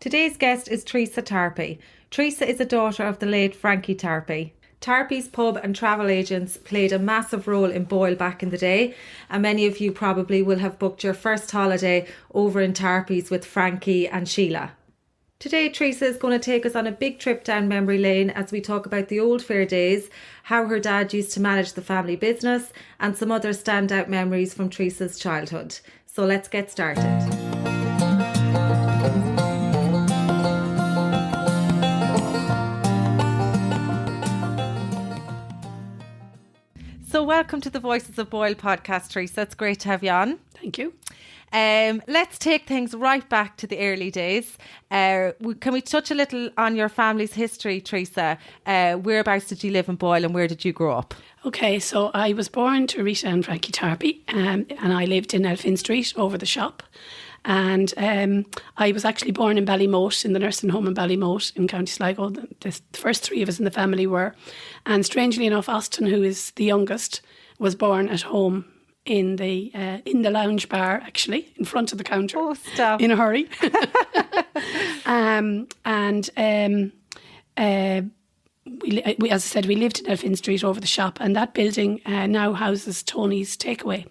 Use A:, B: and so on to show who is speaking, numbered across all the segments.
A: Today's guest is Teresa Tarpey. Teresa is a daughter of the late Frankie Tarpey. Tarpey's pub and travel agents played a massive role in Boyle back in the day, and many of you probably will have booked your first holiday over in Tarpey's with Frankie and Sheila. Today, Teresa is going to take us on a big trip down memory lane as we talk about the old fair days, how her dad used to manage the family business, and some other standout memories from Teresa's childhood. So let's get started. So welcome to the Voices of Boyle podcast, Teresa. It's great to have you on.
B: Thank you.
A: Let's take things right back to the early days. Can we touch a little on your family's history, Teresa? Whereabouts did you live in Boyle and where did you grow up?
B: Okay, so I was born Teresa and Frankie Tarpey, and I lived in Elphin Street over the shop. And I was actually born in Ballymote, in the nursing home in Ballymote in County Sligo. The first three of us in the family were. And strangely enough, Austin, who is the youngest, was born at home in the lounge bar, actually, in front of the counter.
A: Oh, stop.
B: In a hurry. We, as I said, we lived in Elphin Street over the shop, and that building now houses Tony's Takeaway.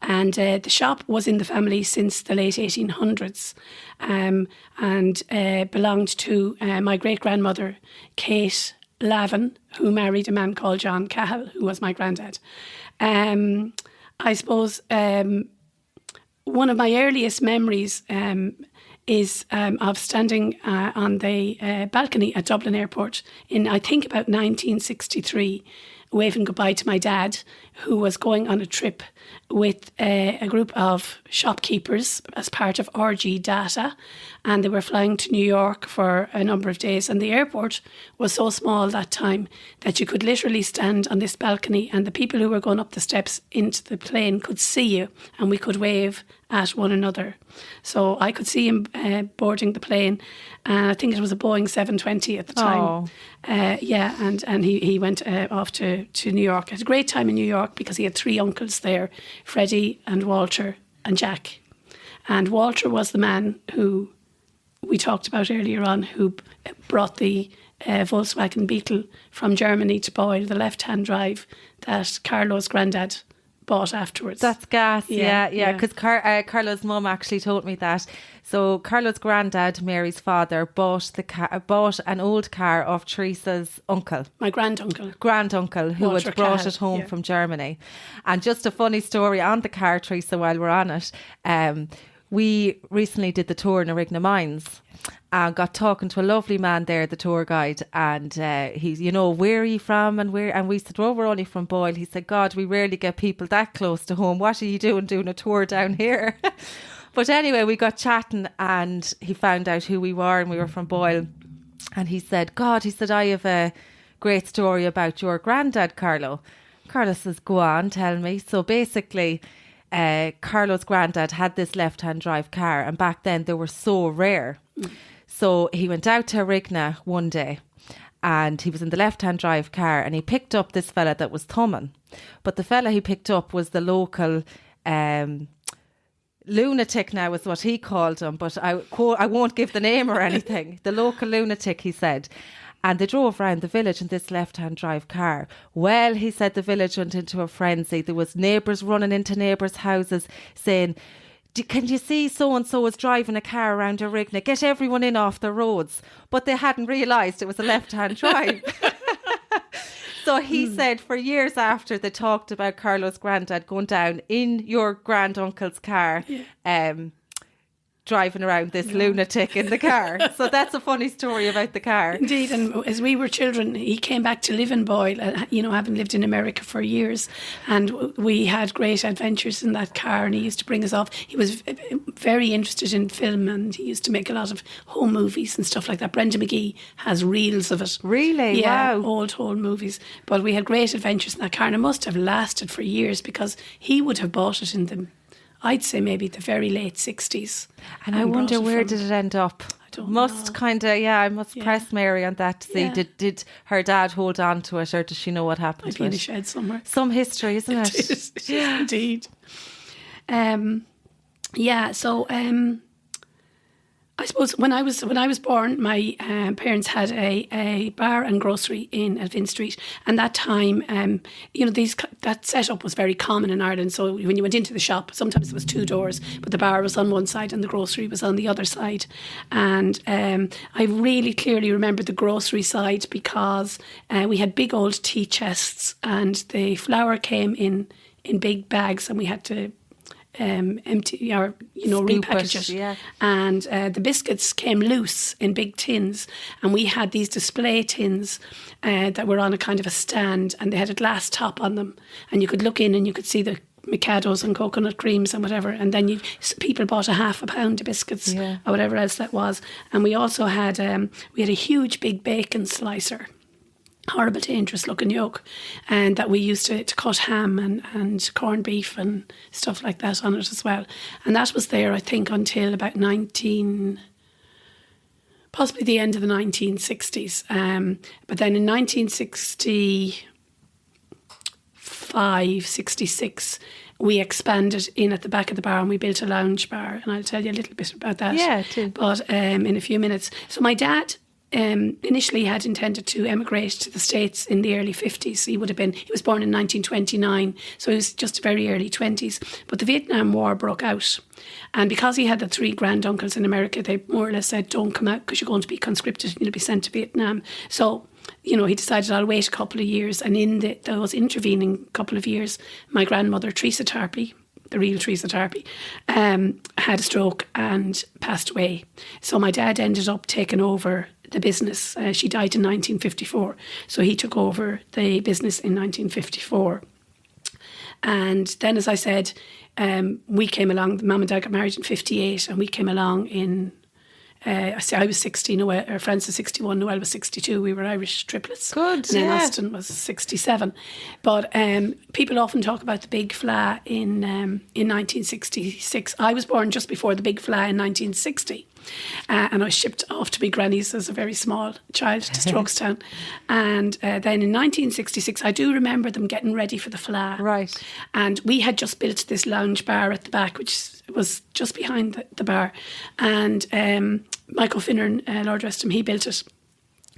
B: And the shop was in the family since the late 1800s and belonged to my great-grandmother, Kate Lavin, who married a man called John Cahill, who was my granddad. I suppose one of my earliest memories is of standing on the balcony at Dublin Airport in, I think, about 1963, waving goodbye to my dad, who was going on a trip with a group of shopkeepers as part of RG Data, and they were flying to New York for a number of days, and the airport was so small that time that you could literally stand on this balcony and the people who were going up the steps into the plane could see you, and we could wave at one another. So I could see him boarding the plane, and I think it was a Boeing 720 at the time. And he went off to New York. Had a great time in New York because he had three uncles there, Freddie and Walter and Jack. And Walter was the man who we talked about earlier on, who brought the Volkswagen Beetle from Germany to Boyle, the left-hand drive that Carlo's granddad bought afterwards.
A: That's gas, yeah. Because Carlo's mum actually told me that. So Carlo's granddad, Mary's father, bought an old car of Teresa's uncle.
B: My granduncle.
A: Who
B: Walter
A: had brought
B: Cahill,
A: it home from Germany. And just a funny story on the car, Teresa, while we're on it. We recently did the tour in Arigna Mines and got talking to a lovely man there, the tour guide, and he's, where are you from and where? And we said, well, we're only from Boyle. He said, God, we rarely get people that close to home. What are you doing a tour down here? But anyway, we got chatting and he found out who we were and we were from Boyle. And he said, I have a great story about your granddad, Carlo. Carlo says, go on, tell me. So basically, Carlo's granddad had this left-hand drive car, and back then they were so rare. So he went out to Arigna one day and he was in the left-hand drive car and he picked up this fella that was thumbing. But the fella he picked up was the local lunatic, now is what he called him, but I won't give the name or anything. The local lunatic, he said. And they drove around the village in this left-hand drive car. Well, he said the village went into a frenzy. There was neighbours running into neighbours' houses saying, can you see so-and-so is driving a car around Arigna? Get everyone in off the roads. But they hadn't realised it was a left-hand drive. So he said for years after, they talked about Carlo's granddad going down in your granduncle's car, driving around this lunatic in the car. So that's a funny story about the car.
B: Indeed, and as we were children, he came back to live in Boyle, having lived in America for years, and we had great adventures in that car, and he used to bring us off. He was very interested in film, and he used to make a lot of home movies and stuff like that. Brenda McGee has reels of it.
A: Really?
B: Yeah,
A: wow.
B: Old home movies. But we had great adventures in that car, and it must have lasted for years because he would have bought it in the, I'd say maybe the very late 60s.
A: And I wonder where did it end up?
B: I don't
A: must
B: know.
A: I must press Mary on that to see, did her dad hold on to it, or does she know what happened to
B: in
A: it?
B: a shed somewhere.
A: Some history, isn't it?
B: It is, indeed. I suppose when I was born, my parents had a bar and grocery in Elphin Street, and that time, that setup was very common in Ireland. So when you went into the shop, sometimes it was two doors, but the bar was on one side and the grocery was on the other side. And I really clearly remember the grocery side because we had big old tea chests, and the flour came in big bags, and we had to empty or repackage it.
A: Yeah.
B: And the biscuits came loose in big tins, and we had these display tins that were on a kind of a stand, and they had a glass top on them, and you could look in and you could see the Mikados and coconut creams and whatever, and then people bought a half a pound of biscuits or whatever else that was. And we also had a huge big bacon slicer, horrible dangerous looking yoke, and that we used to cut ham and corned beef and stuff like that on it as well. And that was there, I think, until about possibly the end of the 1960s. But then in 1965, 66, we expanded in at the back of the bar, and we built a lounge bar, and I'll tell you a little bit about that.
A: Yeah, too.
B: But in a few minutes. So my dad initially had intended to emigrate to the States in the early 50s. He was born in 1929, so he was just very early 20s. But the Vietnam War broke out, and because he had the three granduncles in America, they more or less said, don't come out because you're going to be conscripted and you'll be sent to Vietnam. So he decided, I'll wait a couple of years. And in those intervening couple of years, my grandmother, Teresa Tarpey, the real Teresa Tarpey, had a stroke and passed away. So my dad ended up taking over the business. She died in 1954. So he took over the business in 1954. And then, as I said, we came along. Mum and Dad got married in 58, and we came along in... I was 60, Francis 61, Noel was 62. We were Irish triplets.
A: Good,
B: and then Aston was 67. But people often talk about the Big Fla in 1966. I was born just before the Big Fla in 1960. And I was shipped off to my granny's as a very small child to Strokestown. And then in 1966, I do remember them getting ready for the Fla.
A: Right.
B: And we had just built this lounge bar at the back, which was just behind the bar. And Michael Finnern, Lord rest him, he built it.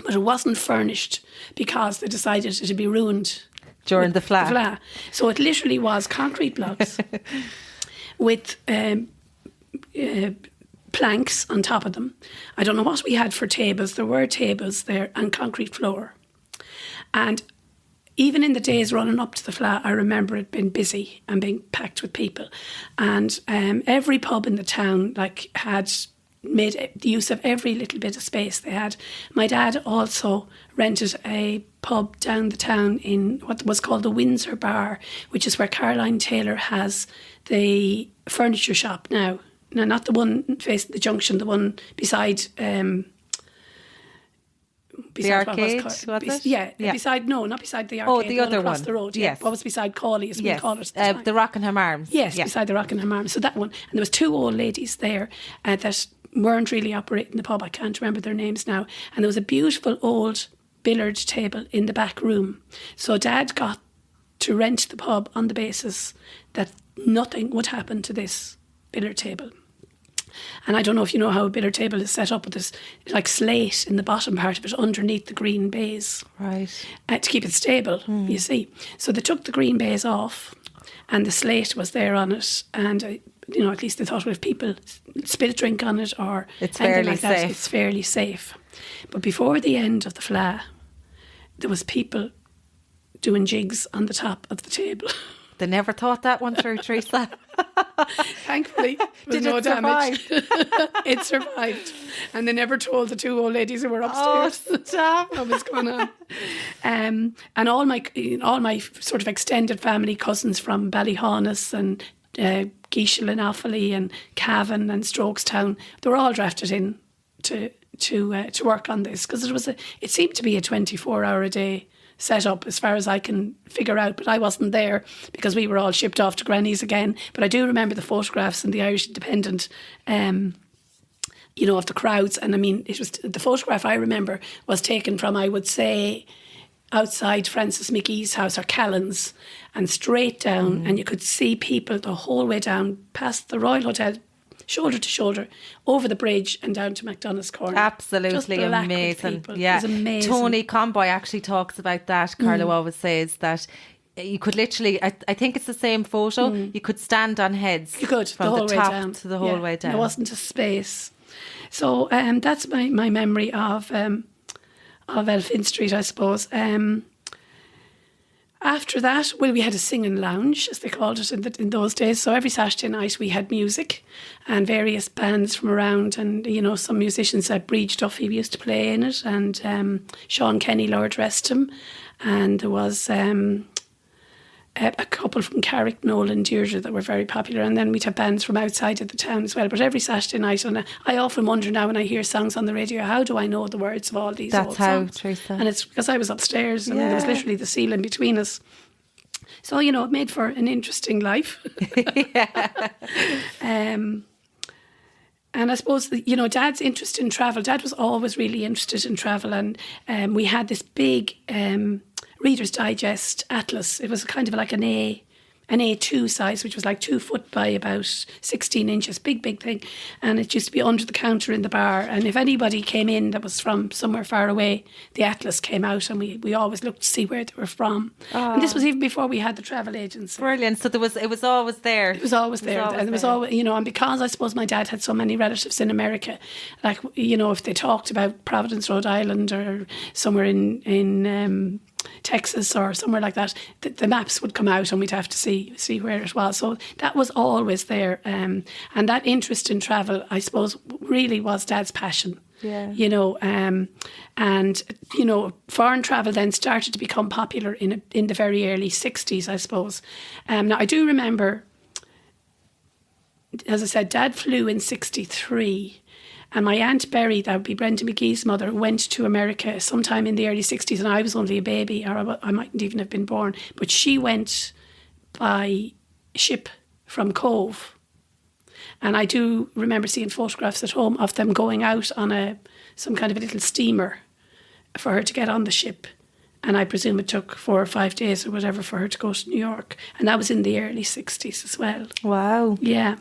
B: But it wasn't furnished because they decided it would be ruined
A: during the Fla.
B: So it literally was concrete blocks with planks on top of them. I don't know what we had for tables. There were tables there and concrete floor. And even in the days running up to the Fla, I remember it being busy and being packed with people. And every pub in the town had made the use of every little bit of space they had. My dad also rented a pub down the town in what was called the Windsor Bar, which is where Caroline Taylor has the furniture shop now. No, not the one facing the junction, the one beside...
A: the arcade, was it?
B: Yeah, beside, no, not beside the arcade.
A: Oh, the other
B: across
A: one.
B: the road.
A: Yes.
B: Yeah, what was beside Cawley, as we call it.
A: The Rockingham Arms.
B: Yes, beside the Rockingham Arms. So that one. And there was two old ladies there that weren't really operating the pub. I can't remember their names now. And there was a beautiful old billiard table in the back room. So Dad got to rent the pub on the basis that nothing would happen to this billiard table. And I don't know if you know how a billiard table is set up with this like slate in the bottom part of it underneath the green baize.
A: Right.
B: To keep it stable, you see. So they took the green baize off and the slate was there on it. And, at least they thought, well, if people spill a drink on it or
A: it's
B: anything
A: fairly
B: like that,
A: safe.
B: it's fairly safe. But before the end of the Fla, there was people doing jigs on the top of the table.
A: They never thought that one through, Teresa.
B: Thankfully, there was
A: Did
B: no
A: it
B: damage. It survived. And they never told the two old ladies who were upstairs what was going on. And all my sort of extended family, cousins from Ballyhaunis and Geishel and Offaly and Cavan and Strokestown, they were all drafted in to work on this because it seemed to be a 24-hour-a-day set up as far as I can figure out, but I wasn't there because we were all shipped off to grannies again. But I do remember the photographs in the Irish Independent of the crowds. And I mean, it was the photograph I remember was taken from, I would say, outside Francis McGee's house or Callan's and straight down, and you could see people the whole way down past the Royal Hotel shoulder to shoulder, over the bridge and down to McDonough's Corner.
A: Absolutely amazing. Yeah.
B: It was amazing.
A: Tony Conboy actually talks about that. Carlo always says that you could literally, I think it's the same photo, you could stand on heads.
B: You could,
A: from
B: the whole
A: the
B: way
A: top
B: down.
A: to the whole way down.
B: There wasn't a space. So that's my memory of Elphin Street, I suppose. After that, we had a singing lounge, as they called it in those days. So every Saturday night we had music and various bands from around, and some musicians like Breach Duffy used to play in it, and Sean Kenny, Lord rest him, and there was a couple from Carrick, Noel and Deirdre, that were very popular, and then we'd have bands from outside of the town as well. But every Saturday night, and I often wonder now when I hear songs on the radio, how do I know the words of all these old songs?
A: Teresa.
B: And it's because I was upstairs, and there was literally the ceiling between us. So, it made for an interesting life. And I suppose, Dad's interest in travel, Dad was always really interested in travel, and we had this big Reader's Digest atlas. It was kind of like an A2 size, which was like 2 foot by about 16 inches, big thing. And it used to be under the counter in the bar. And if anybody came in that was from somewhere far away, the atlas came out, and we always looked to see where they were from. Oh. And this was even before we had the travel agency.
A: Brilliant. So it was always there.
B: It was always there. And it was always, and because I suppose my dad had so many relatives in America, like, if they talked about Providence, Rhode Island, or somewhere in Texas or somewhere like that, the maps would come out and we'd have to see where it was. So that was always there. And that interest in travel, I suppose, really was Dad's passion.
A: Yeah.
B: Foreign travel then started to become popular in the very early 60s, I suppose. Now, I do remember, as I said, Dad flew in 63. And my Aunt Berry, that would be Brenda McGee's mother, went to America sometime in the early 60s, and I was only a baby, or I mightn't even have been born. But she went by ship from Cove. And I do remember seeing photographs at home of them going out on some kind of a little steamer for her to get on the ship. And I presume it took 4 or 5 days or whatever for her to go to New York. And that was in the early 60s as well.
A: Wow.
B: Yeah.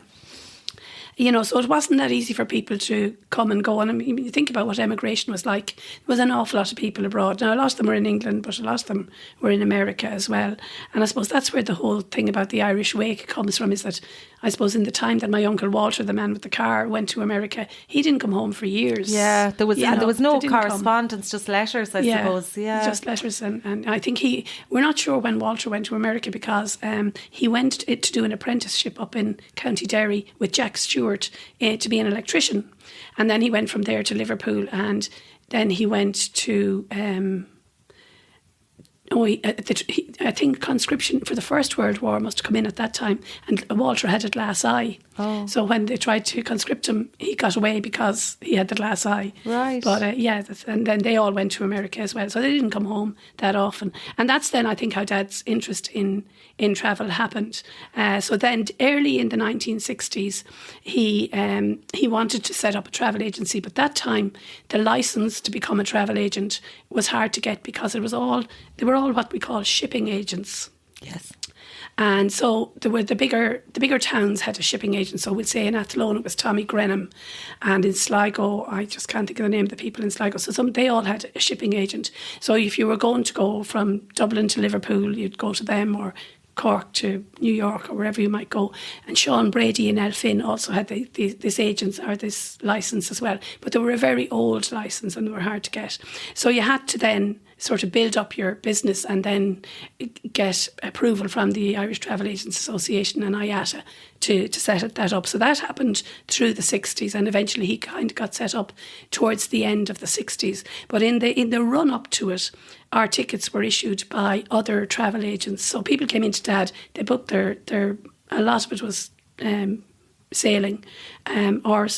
B: So it wasn't that easy for people to come and go. And I mean, you think about what emigration was like. There was an awful lot of people abroad. Now, a lot of them were in England, but a lot of them were in America as well. And I suppose that's where the whole thing about the Irish wake comes from, is that I suppose in the time that my Uncle Walter, the man with the car, went to America, he didn't come home for years.
A: Yeah, there was no correspondence, just letters, I suppose. Yeah,
B: just letters. And I think we're not sure when Walter went to America, because he went to do an apprenticeship up in County Derry with Jack Stewart to be an electrician. And then he went from there to Liverpool, and then he went to... I think conscription for the First World War must have come in at that time, and Walter had a glass eye. Oh. So when they tried to conscript him, he got away because he had the glass eye.
A: Right.
B: But and then they all went to America as well. So they didn't come home that often. And that's then, I think, how Dad's interest in travel happened. So then early in the 1960s, he wanted to set up a travel agency. But that time, the licence to become a travel agent was hard to get, because they were all what we call shipping agents.
A: Yes.
B: And so there were the bigger towns had a shipping agent. So we'd say in Athlone it was Tommy Grenham, and in Sligo, I just can't think of the name of the people in Sligo. So they all had a shipping agent. So if you were going to go from Dublin to Liverpool, you'd go to them, or Cork to New York, or wherever you might go. And Sean Brady in Elphin also had this licence as well. But they were a very old licence, and they were hard to get. So you had to then sort of build up your business and then get approval from the Irish Travel Agents Association and IATA to set that up. So that happened through the 60s, and eventually he kind of got set up towards the end of the 60s. But in the run up to it, our tickets were issued by other travel agents. So people came into Dad, they booked their a lot of it was sailing or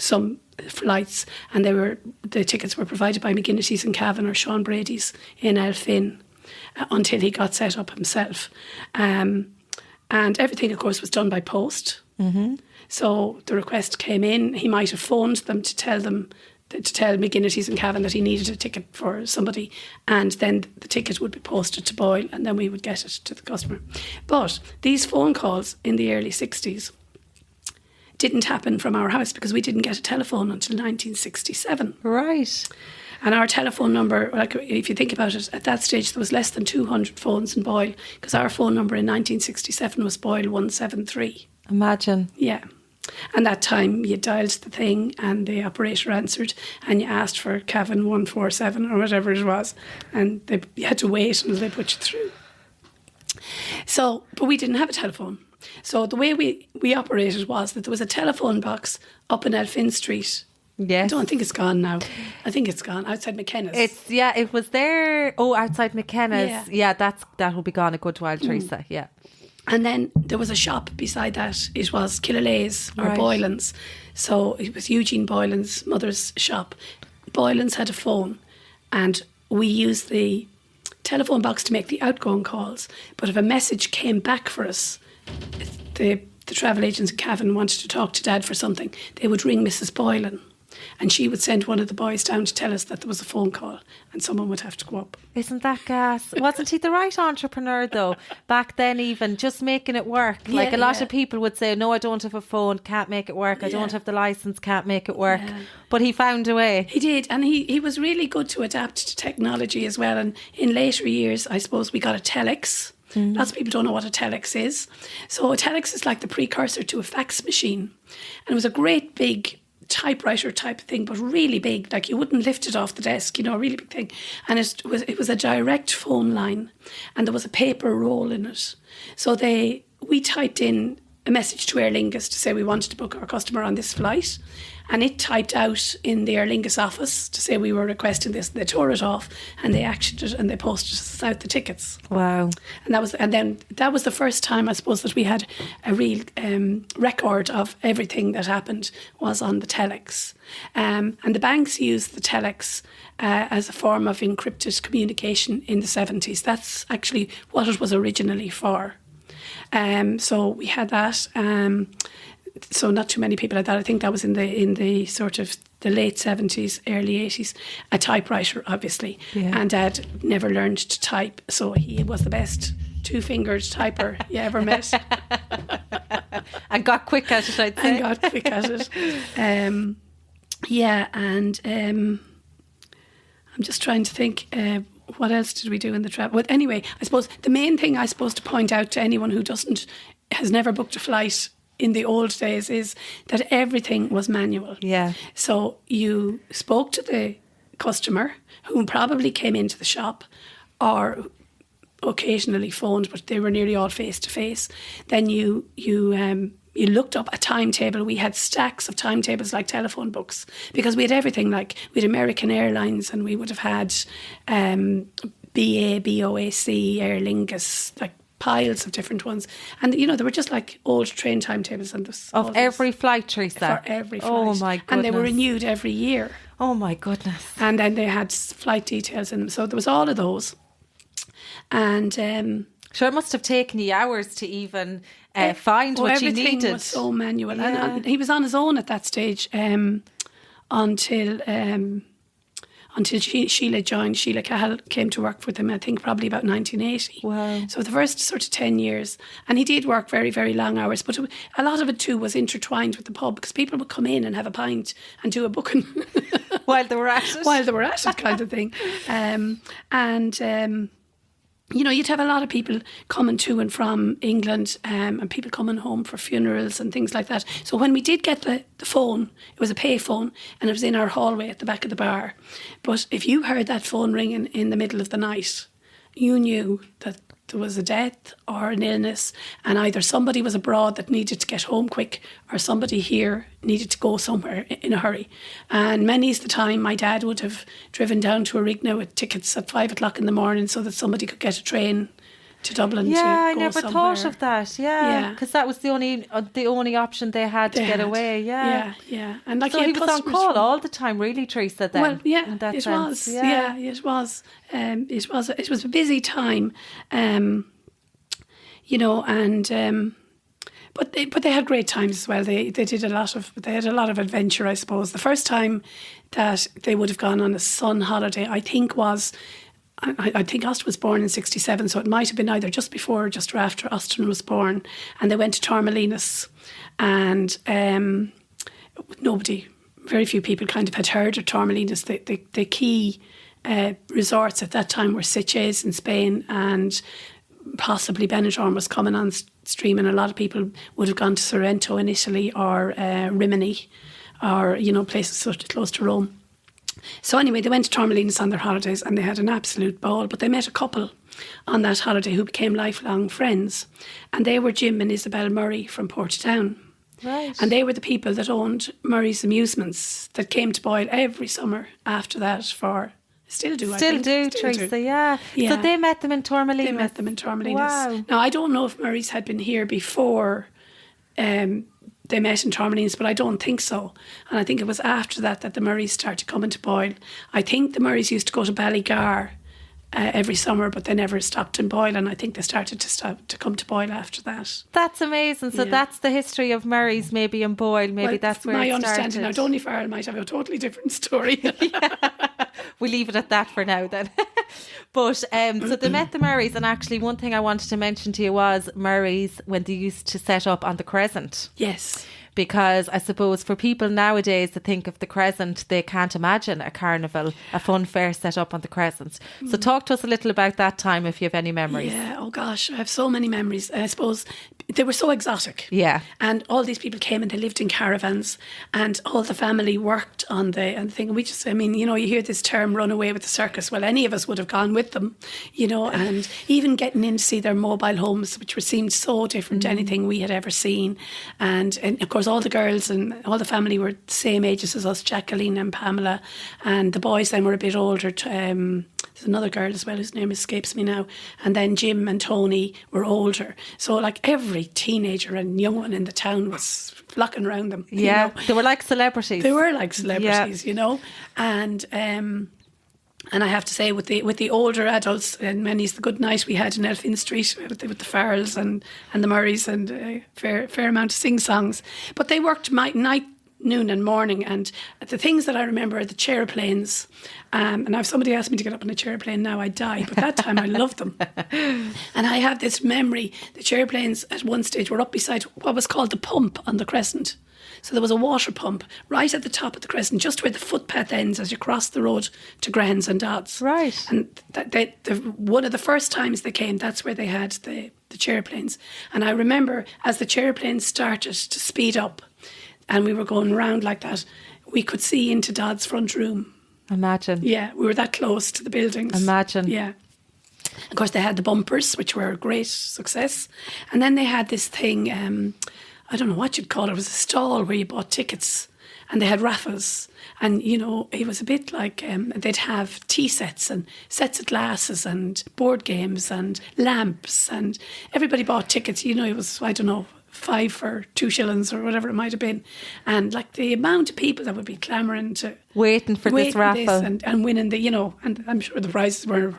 B: some flights, and the tickets were provided by McGinnity's in Cavan or Sean Brady's in Elphin until he got set up himself. And everything, of course, was done by post. Mm-hmm. So the request came in. He might have phoned them to tell McGinnity's in Cavan that he needed a ticket for somebody, and then the ticket would be posted to Boyle, and then we would get it to the customer. But these phone calls in the early 60s didn't happen from our house because we didn't get a telephone until 1967.
A: Right.
B: And our telephone number, like if you think about it, at that stage there was less than 200 phones in Boyle, because our phone number in 1967 was Boyle 173.
A: Imagine.
B: Yeah. And that time you dialed the thing and the operator answered and you asked for Cavan 147 or whatever it was, and you had to wait until they put you through. So, but we didn't have a telephone. So the way we operated was that there was a telephone box up in Elphin Street.
A: Yes.
B: I don't think it's gone now. I think it's gone outside McKenna's.
A: It was there. Oh, outside McKenna's. Yeah, that will be gone a good while, Teresa. Yeah.
B: And then there was a shop beside that. It was Killalay's or
A: Right.
B: Boylan's. So it was Eugene Boylan's mother's shop. Boylan's had a phone, and we used the telephone box to make the outgoing calls. But if a message came back for us, the travel agents in Cavan wanted to talk to Dad for something, they would ring Mrs. Boylan. And she would send one of the boys down to tell us that there was a phone call, and someone would have to go up.
A: Isn't that gas? Wasn't he the right entrepreneur though? Back then, even just making it work. Like a lot of people would say, no, I don't have a phone, can't make it work. I don't have the license, can't make it work.
B: Yeah.
A: But he found a way.
B: He did, and he was really good to adapt to technology as well. And in later years, I suppose we got a telex. Lots of people don't know what a telex is. So a telex is like the precursor to a fax machine. And it was a great big typewriter type thing, but really big, like you wouldn't lift it off the desk, a really big thing. And it was a direct phone line, and there was a paper roll in it. So we typed in a message to Aer Lingus to say we wanted to book our customer on this flight, and it typed out in the Aer Lingus office to say we were requesting this. They tore it off and they actioned it and they posted us out the tickets.
A: Wow.
B: And then that was the first time, I suppose, that we had a real record of everything that happened was on the telex. And the banks used the telex as a form of encrypted communication in the 70s. That's actually what it was originally for. So we had that. So not too many people had that. I think that was in the sort of the late 70s, early 80s. A typewriter, obviously. Yeah. And Dad never learned to type, so he was the best two-fingered typer you ever met.
A: And got quick at it, I'd say.
B: And got quick at it. I'm just trying to think... what else did we do in the travel? Well, anyway, I suppose the main thing I suppose to point out to anyone who has never booked a flight in the old days is that everything was manual.
A: Yeah.
B: So you spoke to the customer who probably came into the shop or occasionally phoned, but they were nearly all face to face. Then you looked up a timetable. We had stacks of timetables like telephone books because we had everything. Like we had American Airlines, and we would have had BA, BOAC, Aer Lingus, like piles of different ones. And they were just like old train timetables and
A: of every flight, Teresa.
B: For every flight.
A: Oh my goodness.
B: And they were renewed every year.
A: Oh my goodness.
B: And then they had flight details in them. So there was all of those. And
A: sure, it must have taken you hours to even find what you needed.
B: Everything was so manual. Yeah. And he was on his own at that stage until Sheila joined. Sheila Cahill came to work with him, I think probably about 1980.
A: Wow.
B: So the first sort of 10 years. And he did work very, very long hours. But a lot of it too was intertwined with the pub, because people would come in and have a pint and do a booking.
A: While they were at it.
B: While they were at it, kind of thing. You'd have a lot of people coming to and from England, and people coming home for funerals and things like that. So when we did get the phone, it was a pay phone, and it was in our hallway at the back of the bar. But if you heard that phone ringing in the middle of the night, you knew that there was a death or an illness, and either somebody was abroad that needed to get home quick, or somebody here needed to go somewhere in a hurry. And many's the time my dad would have driven down to Arigna with tickets at 5 o'clock in the morning so that somebody could get a train to Dublin to go somewhere.
A: Yeah, I never thought of that. Yeah, because that was the only option they had to get away. Yeah.
B: And like,
A: so he was on call all the time, really, Teresa. Then,
B: well, yeah, it was. Yeah, it was. It was a busy time, but they had great times as well. They had a lot of adventure, I suppose. The first time that they would have gone on a sun holiday, I think, was I think Austin was born in 67, so it might have been either just before or just after Austin was born. And they went to Torremolinos, and very few people kind of had heard of Torremolinos. The key resorts at that time were Sitges in Spain, and possibly Benidorm was coming on stream, and a lot of people would have gone to Sorrento in Italy, or Rimini, or places sort of close to Rome. So anyway, they went to Torremolinos on their holidays, and they had an absolute ball. But they met a couple on that holiday who became lifelong friends, and they were Jim and Isabel Murray from Portadown.
A: Right.
B: And they were the people that owned Murray's Amusements, that came to Boyle every summer after that for... Still do,
A: Teresa, yeah. So they met them in Torremolinos.
B: They met them in Torremolinos.
A: Wow.
B: Now, I don't know if Murray's had been here before they met in Torremolinos, but I don't think so. And I think it was after that the Murrays started coming to Boyle. I think the Murrays used to go to Ballygar every summer, but they never stopped in Boyle, and I think they started to come to Boyle after that.
A: That's amazing. So that's the history of Murray's, maybe in Boyle. Maybe that's where it started.
B: My understanding. Now, Donny Farrell might have a totally different story.
A: We'll leave it at that for now then. But so they met the Murrays, and actually one thing I wanted to mention to you was Murrays when they used to set up on the Crescent.
B: Yes.
A: Because I suppose for people nowadays that think of the Crescent, they can't imagine a carnival, a fun fair set up on the Crescent. So talk to us a little about that time if you have any memories.
B: Yeah, oh gosh, I have so many memories. I suppose they were so exotic.
A: Yeah.
B: And all these people came and they lived in caravans, and all the family worked on the thing. We just, you hear this term, run away with the circus. Well, any of us would have gone with them, and even getting in to see their mobile homes, which seemed so different to anything we had ever seen. And of course, all the girls and all the family were the same ages as us, Jacqueline and Pamela, and the boys then were a bit older. There's another girl as well whose name escapes me now, and then Jim and Tony were older. So like every teenager and young one in the town was flocking around them.
A: Yeah, they were like celebrities. And
B: I have to say, with the older adults, and many's the good night we had in Elphin Street with the Farrells and the Murrays, and a fair amount of sing-songs. But they worked night, noon and morning, and the things that I remember are the chairplanes. And if somebody asked me to get up on a chairplane now, I'd die. But that time I loved them. And I have this memory, the chairplanes at one stage were up beside what was called the pump on the Crescent. So there was a water pump right at the top of the Crescent, just where the footpath ends as you cross the road to Grahams and Dodds.
A: Right.
B: And one of the first times they came, that's where they had the chairplanes. And I remember as the chairplanes started to speed up and we were going round like that, we could see into Dodd's front room.
A: Imagine.
B: Yeah, we were that close to the buildings.
A: Imagine.
B: Yeah. Of course, they had the bumpers, which were a great success. And then they had this thing... I don't know what you'd call it. It was a stall where you bought tickets, and they had raffles. And, it was a bit like they'd have tea sets and sets of glasses and board games and lamps, and everybody bought tickets. It was, I don't know, 5 for 2 shillings or whatever it might have been. And like the amount of people that would be clamouring to...
A: Waiting for this raffle.
B: And winning and I'm sure the prizes were,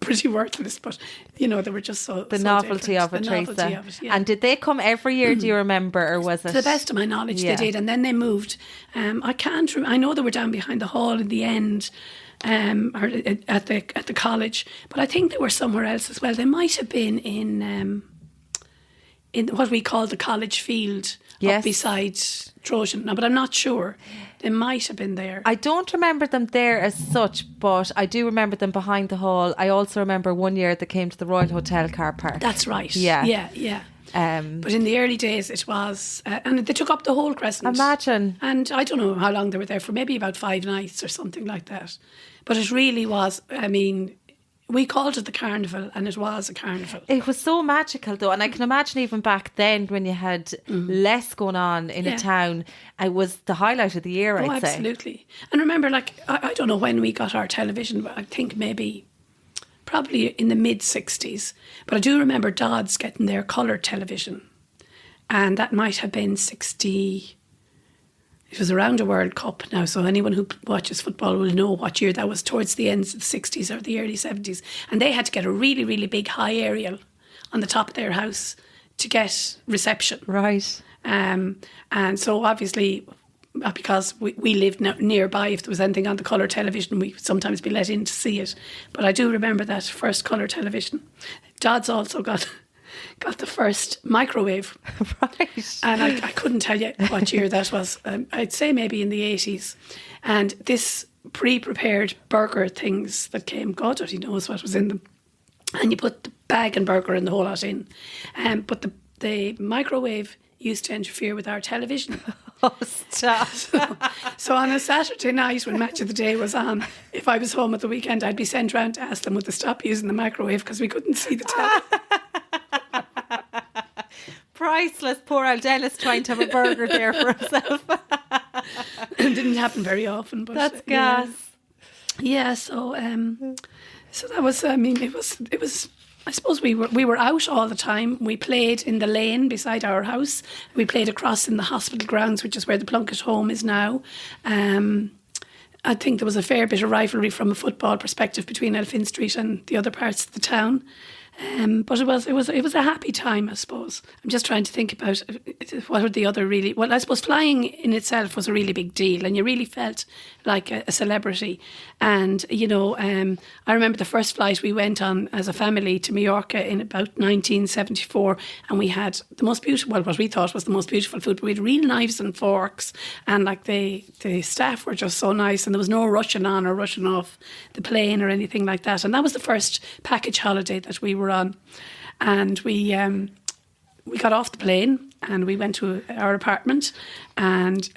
B: pretty worthless, but, they were just so...
A: The novelty of it, Teresa. And did they come every year, do you remember, or was it...
B: To the best of my knowledge, they did. And then they moved. I know they were down behind the hall in the end, or at the college, but I think they were somewhere else as well. They might have been in what we call the college field, up beside Trojan. No, but I'm not sure. They might have been there.
A: I don't remember them there as such, but I do remember them behind the hall. I also remember one year they came to the Royal Hotel car park.
B: That's right.
A: Yeah.
B: But in the early days it was, and they took up the whole Crescent.
A: Imagine.
B: And I don't know how long they were there for, maybe about 5 nights or something like that. But it really was, we called it the carnival, and it was a carnival.
A: It was so magical though, and I can imagine even back then when you had less going on in a town, it was the highlight of the year, I'd say.
B: Absolutely. And remember, I don't know when we got our television, but I think probably in the mid-60s. But I do remember Dodds getting their colour television, and that might have been 60... It was around a World Cup now, so anyone who watches football will know what year that was, towards the ends of the 60s or the early 70s. And they had to get a really, really big high aerial on the top of their house to get reception.
A: Right.
B: And so obviously because we lived nearby. If there was anything on the colour television, we'd sometimes be let in to see it. But I do remember that first colour television. Dad's also got the first microwave.
A: Right.
B: And I couldn't tell you what year that was. I'd say maybe in the 80s. And this pre-prepared burger things that came, God only knows what was in them. And you put the bag and burger and the whole lot in. But the microwave used to interfere with our television.
A: Oh, stop.
B: So on a Saturday night when Match of the Day was on, if I was home at the weekend, I'd be sent round to ask them would they stop using the microwave because we couldn't see the telly.
A: Priceless. Poor old Dennis trying to have a burger there for himself.
B: It didn't happen very often. But
A: That's gas.
B: Yeah, so that was, I mean, it was. I suppose we were out all the time. We played in the lane beside our house. We played across in the hospital grounds, which is where the Plunkett home is now. I think there was a fair bit of rivalry from a football perspective between Elphin Street and the other parts of the town. But it was a happy time, I suppose. I'm just trying to think about what were the other really... Well, I suppose flying in itself was a really big deal and you really felt like a celebrity. And, you know, I remember the first flight we went on as a family to Mallorca in about 1974 and we had the most beautiful, well, what we thought was the most beautiful food, but we had real knives and forks and like the staff were just so nice and there was no rushing on or rushing off the plane or anything like that. And that was the first package holiday that we were on, and we got off the plane and we went to our apartment, and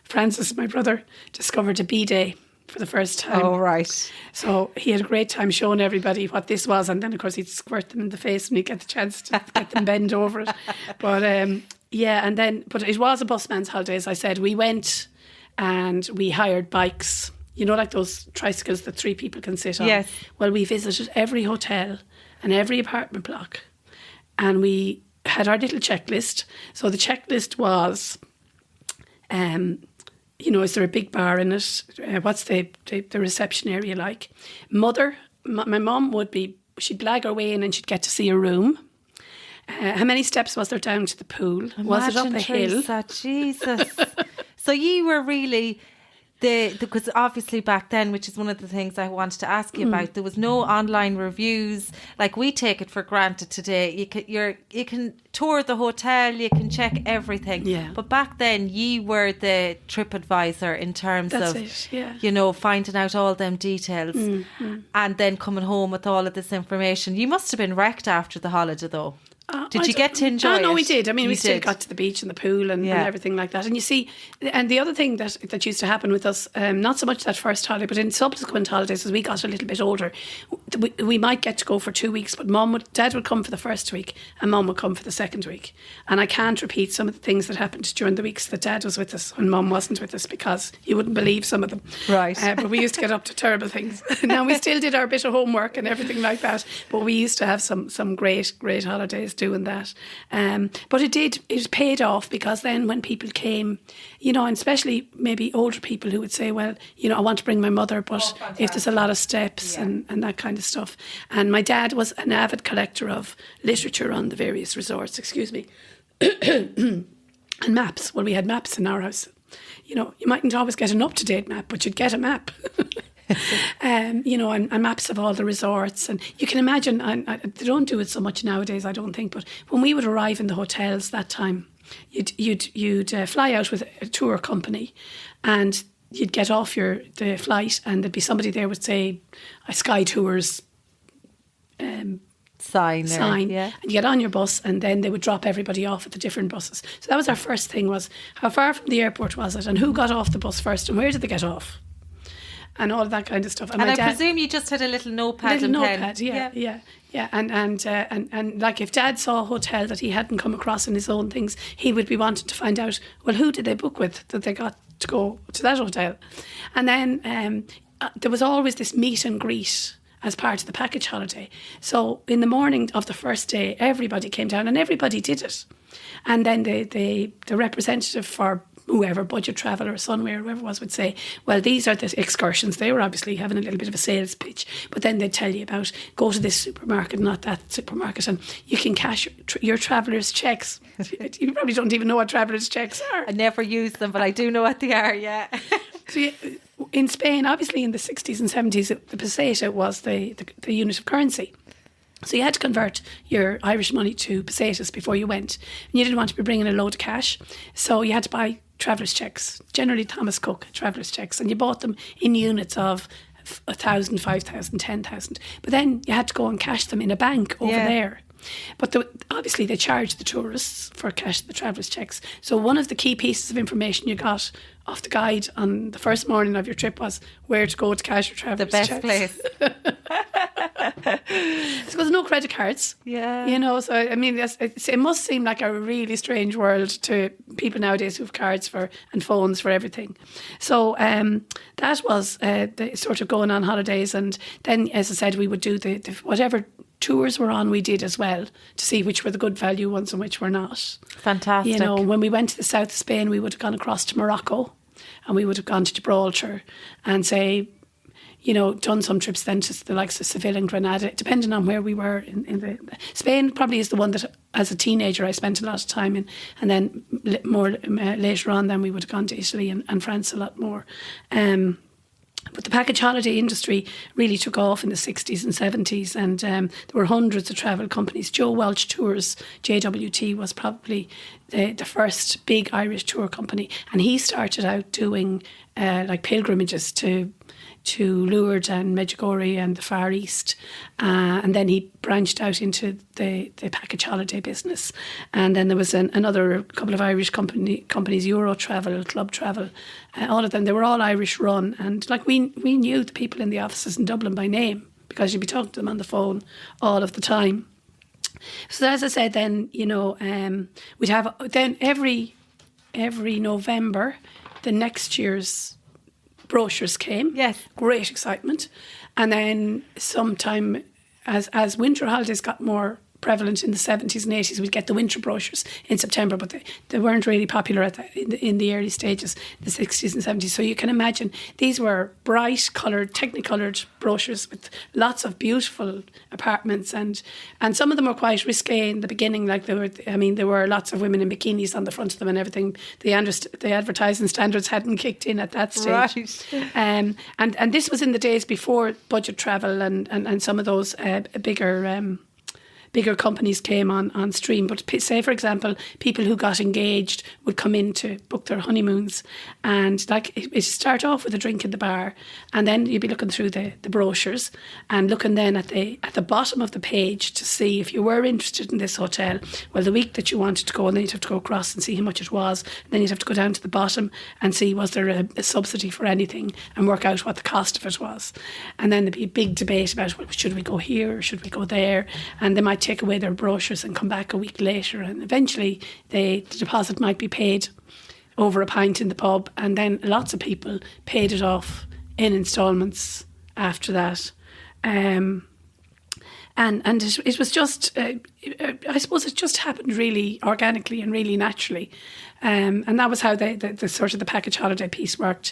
B: Francis, my brother, discovered a bidet for the first time.
A: Oh, right.
B: So he had a great time showing everybody what this was, and then of course he'd squirt them in the face and he'd get the chance to get them bend over it. But but it was a busman's holiday, as I said. We went and we hired bikes, you know, like those tricycles that 3 people can sit on.
A: Yes.
B: Well, we visited every hotel and every apartment block, and we had our little checklist. So the checklist was, you know, is there a big bar in it? What's the reception area like? My mum she'd blag her way in and she'd get to see a room. How many steps was there down to the pool? Was it up a hill?
A: Teresa, Jesus. So you were really... because obviously back then, which is one of the things I wanted to ask you about, there was no online reviews. Like we take it for granted today. You can tour the hotel, you can check everything.
B: Yeah.
A: But back then, you were the TripAdvisor in terms you know, finding out all them details and then coming home with all of this information. You must have been wrecked after the holiday, though. Did you get to enjoy it?
B: No, we did. I mean, we still got to the beach and the pool and everything like that. And you see, and the other thing that used to happen with us, not so much that first holiday, but in subsequent holidays, as we got a little bit older, we might get to go for 2 weeks, but Dad would come for the first week and Mum would come for the second week. And I can't repeat some of the things that happened during the weeks that Dad was with us when Mum wasn't with us, because you wouldn't believe some of them.
A: Right.
B: But we used to get up to terrible things. Now, we still did our bit of homework and everything like that, but we used to have some great holidays doing that. But it paid off, because then when people came, you know, and especially maybe older people who would say, well, you know, I want to bring my mother, but if there's a lot of steps and that kind of stuff. And my dad was an avid collector of literature on the various resorts, and maps. Well, we had maps in our house. You know, you mightn't always get an up-to-date map, but you'd get a map. You know, and maps of all the resorts, and you can imagine. They don't do it so much nowadays, I don't think. But when we would arrive in the hotels that time, you'd fly out with a tour company, and you'd get off the flight, and there'd be somebody there with, say, a Sky Tours
A: sign,
B: and you get on your bus, and then they would drop everybody off at the different buses. So that was our first thing: was how far from the airport was it, and who got off the bus first, and where did they get off, and all of that kind of stuff.
A: And I presume you just had a little notepad and pen.
B: Yeah. And like if Dad saw a hotel that he hadn't come across in his own things, he would be wanting to find out, well, who did they book with that they got to go to that hotel? And then there was always this meet and greet as part of the package holiday. So in the morning of the first day, everybody came down and everybody did it. And then the representative for whoever, Budget Travel or Sunway or whoever it was, would say, well, these are the excursions. They were obviously having a little bit of a sales pitch, but then they'd tell you about, go to this supermarket, not that supermarket, and you can cash your traveller's checks. You probably don't even know what traveller's checks are.
A: I never use them, but I do know what they are, yeah.
B: So in Spain, obviously in the 60s and 70s, the peseta was the unit of currency. So you had to convert your Irish money to pesetas before you went. And you didn't want to be bringing a load of cash. So you had to buy traveller's checks, generally Thomas Cook traveller's checks. And you bought them in units of 1,000, 5,000, 10,000. But then you had to go and cash them in a bank over there. But obviously they charged the tourists for cash the traveller's checks. So one of the key pieces of information you got off the guide on the first morning of your trip was where to go to cash your traveller's checks.
A: The best place.
B: So there's no credit cards.
A: Yeah.
B: You know, so I mean, it must seem like a really strange world to people nowadays who have cards and phones for everything. So that was the sort of going on holidays. And then, as I said, we would do the whatever tours were on, we did as well, to see which were the good value ones and which were not.
A: Fantastic.
B: You know, when we went to the south of Spain, we would have gone across to Morocco and we would have gone to Gibraltar and say, you know, done some trips then to the likes of Seville and Granada, depending on where we were in the Spain probably is the one that as a teenager I spent a lot of time in, and then more later on then we would have gone to Italy and France a lot more. But the package holiday industry really took off in the 60s and 70s, and there were hundreds of travel companies. Joe Welch Tours, JWT, was probably the first big Irish tour company, and he started out doing like pilgrimages to Lourdes and Medjugorje and the Far East, and then he branched out into the package holiday business. And then there was another couple of Irish companies, Euro Travel, Club Travel, all of them. They were all Irish run, and like we knew the people in the offices in Dublin by name because you'd be talking to them on the phone all of the time. So as I said, then you know we'd have then every November the next year's brochures came.
A: Yes. Great
B: excitement. And then sometime as winter holidays got more prevalent in the 70s and 80s, we'd get the winter brochures in September, but they weren't really popular in the early stages, the 60s and 70s. So you can imagine these were bright coloured, technicoloured brochures with lots of beautiful apartments, and some of them were quite risque in the beginning. Like there were lots of women in bikinis on the front of them and everything. The advertising standards hadn't kicked in at that stage.
A: Right.
B: And this was in the days before Budget Travel and some of those bigger companies came on stream. But say, for example, people who got engaged would come in to book their honeymoons, and like it start off with a drink in the bar, and then you'd be looking through the brochures and looking then at the bottom of the page to see if you were interested in this hotel. Well, the week that you wanted to go, and then you'd have to go across and see how much it was, and then you'd have to go down to the bottom and see was there a subsidy for anything and work out what the cost of it was. And then there'd be a big debate about, well, should we go here or should we go there, and they might take away their brochures and come back a week later, and eventually the deposit might be paid over a pint in the pub, and then lots of people paid it off in instalments after that. And it was just I suppose it just happened really organically and really naturally, and that was how the sort of the package holiday piece worked.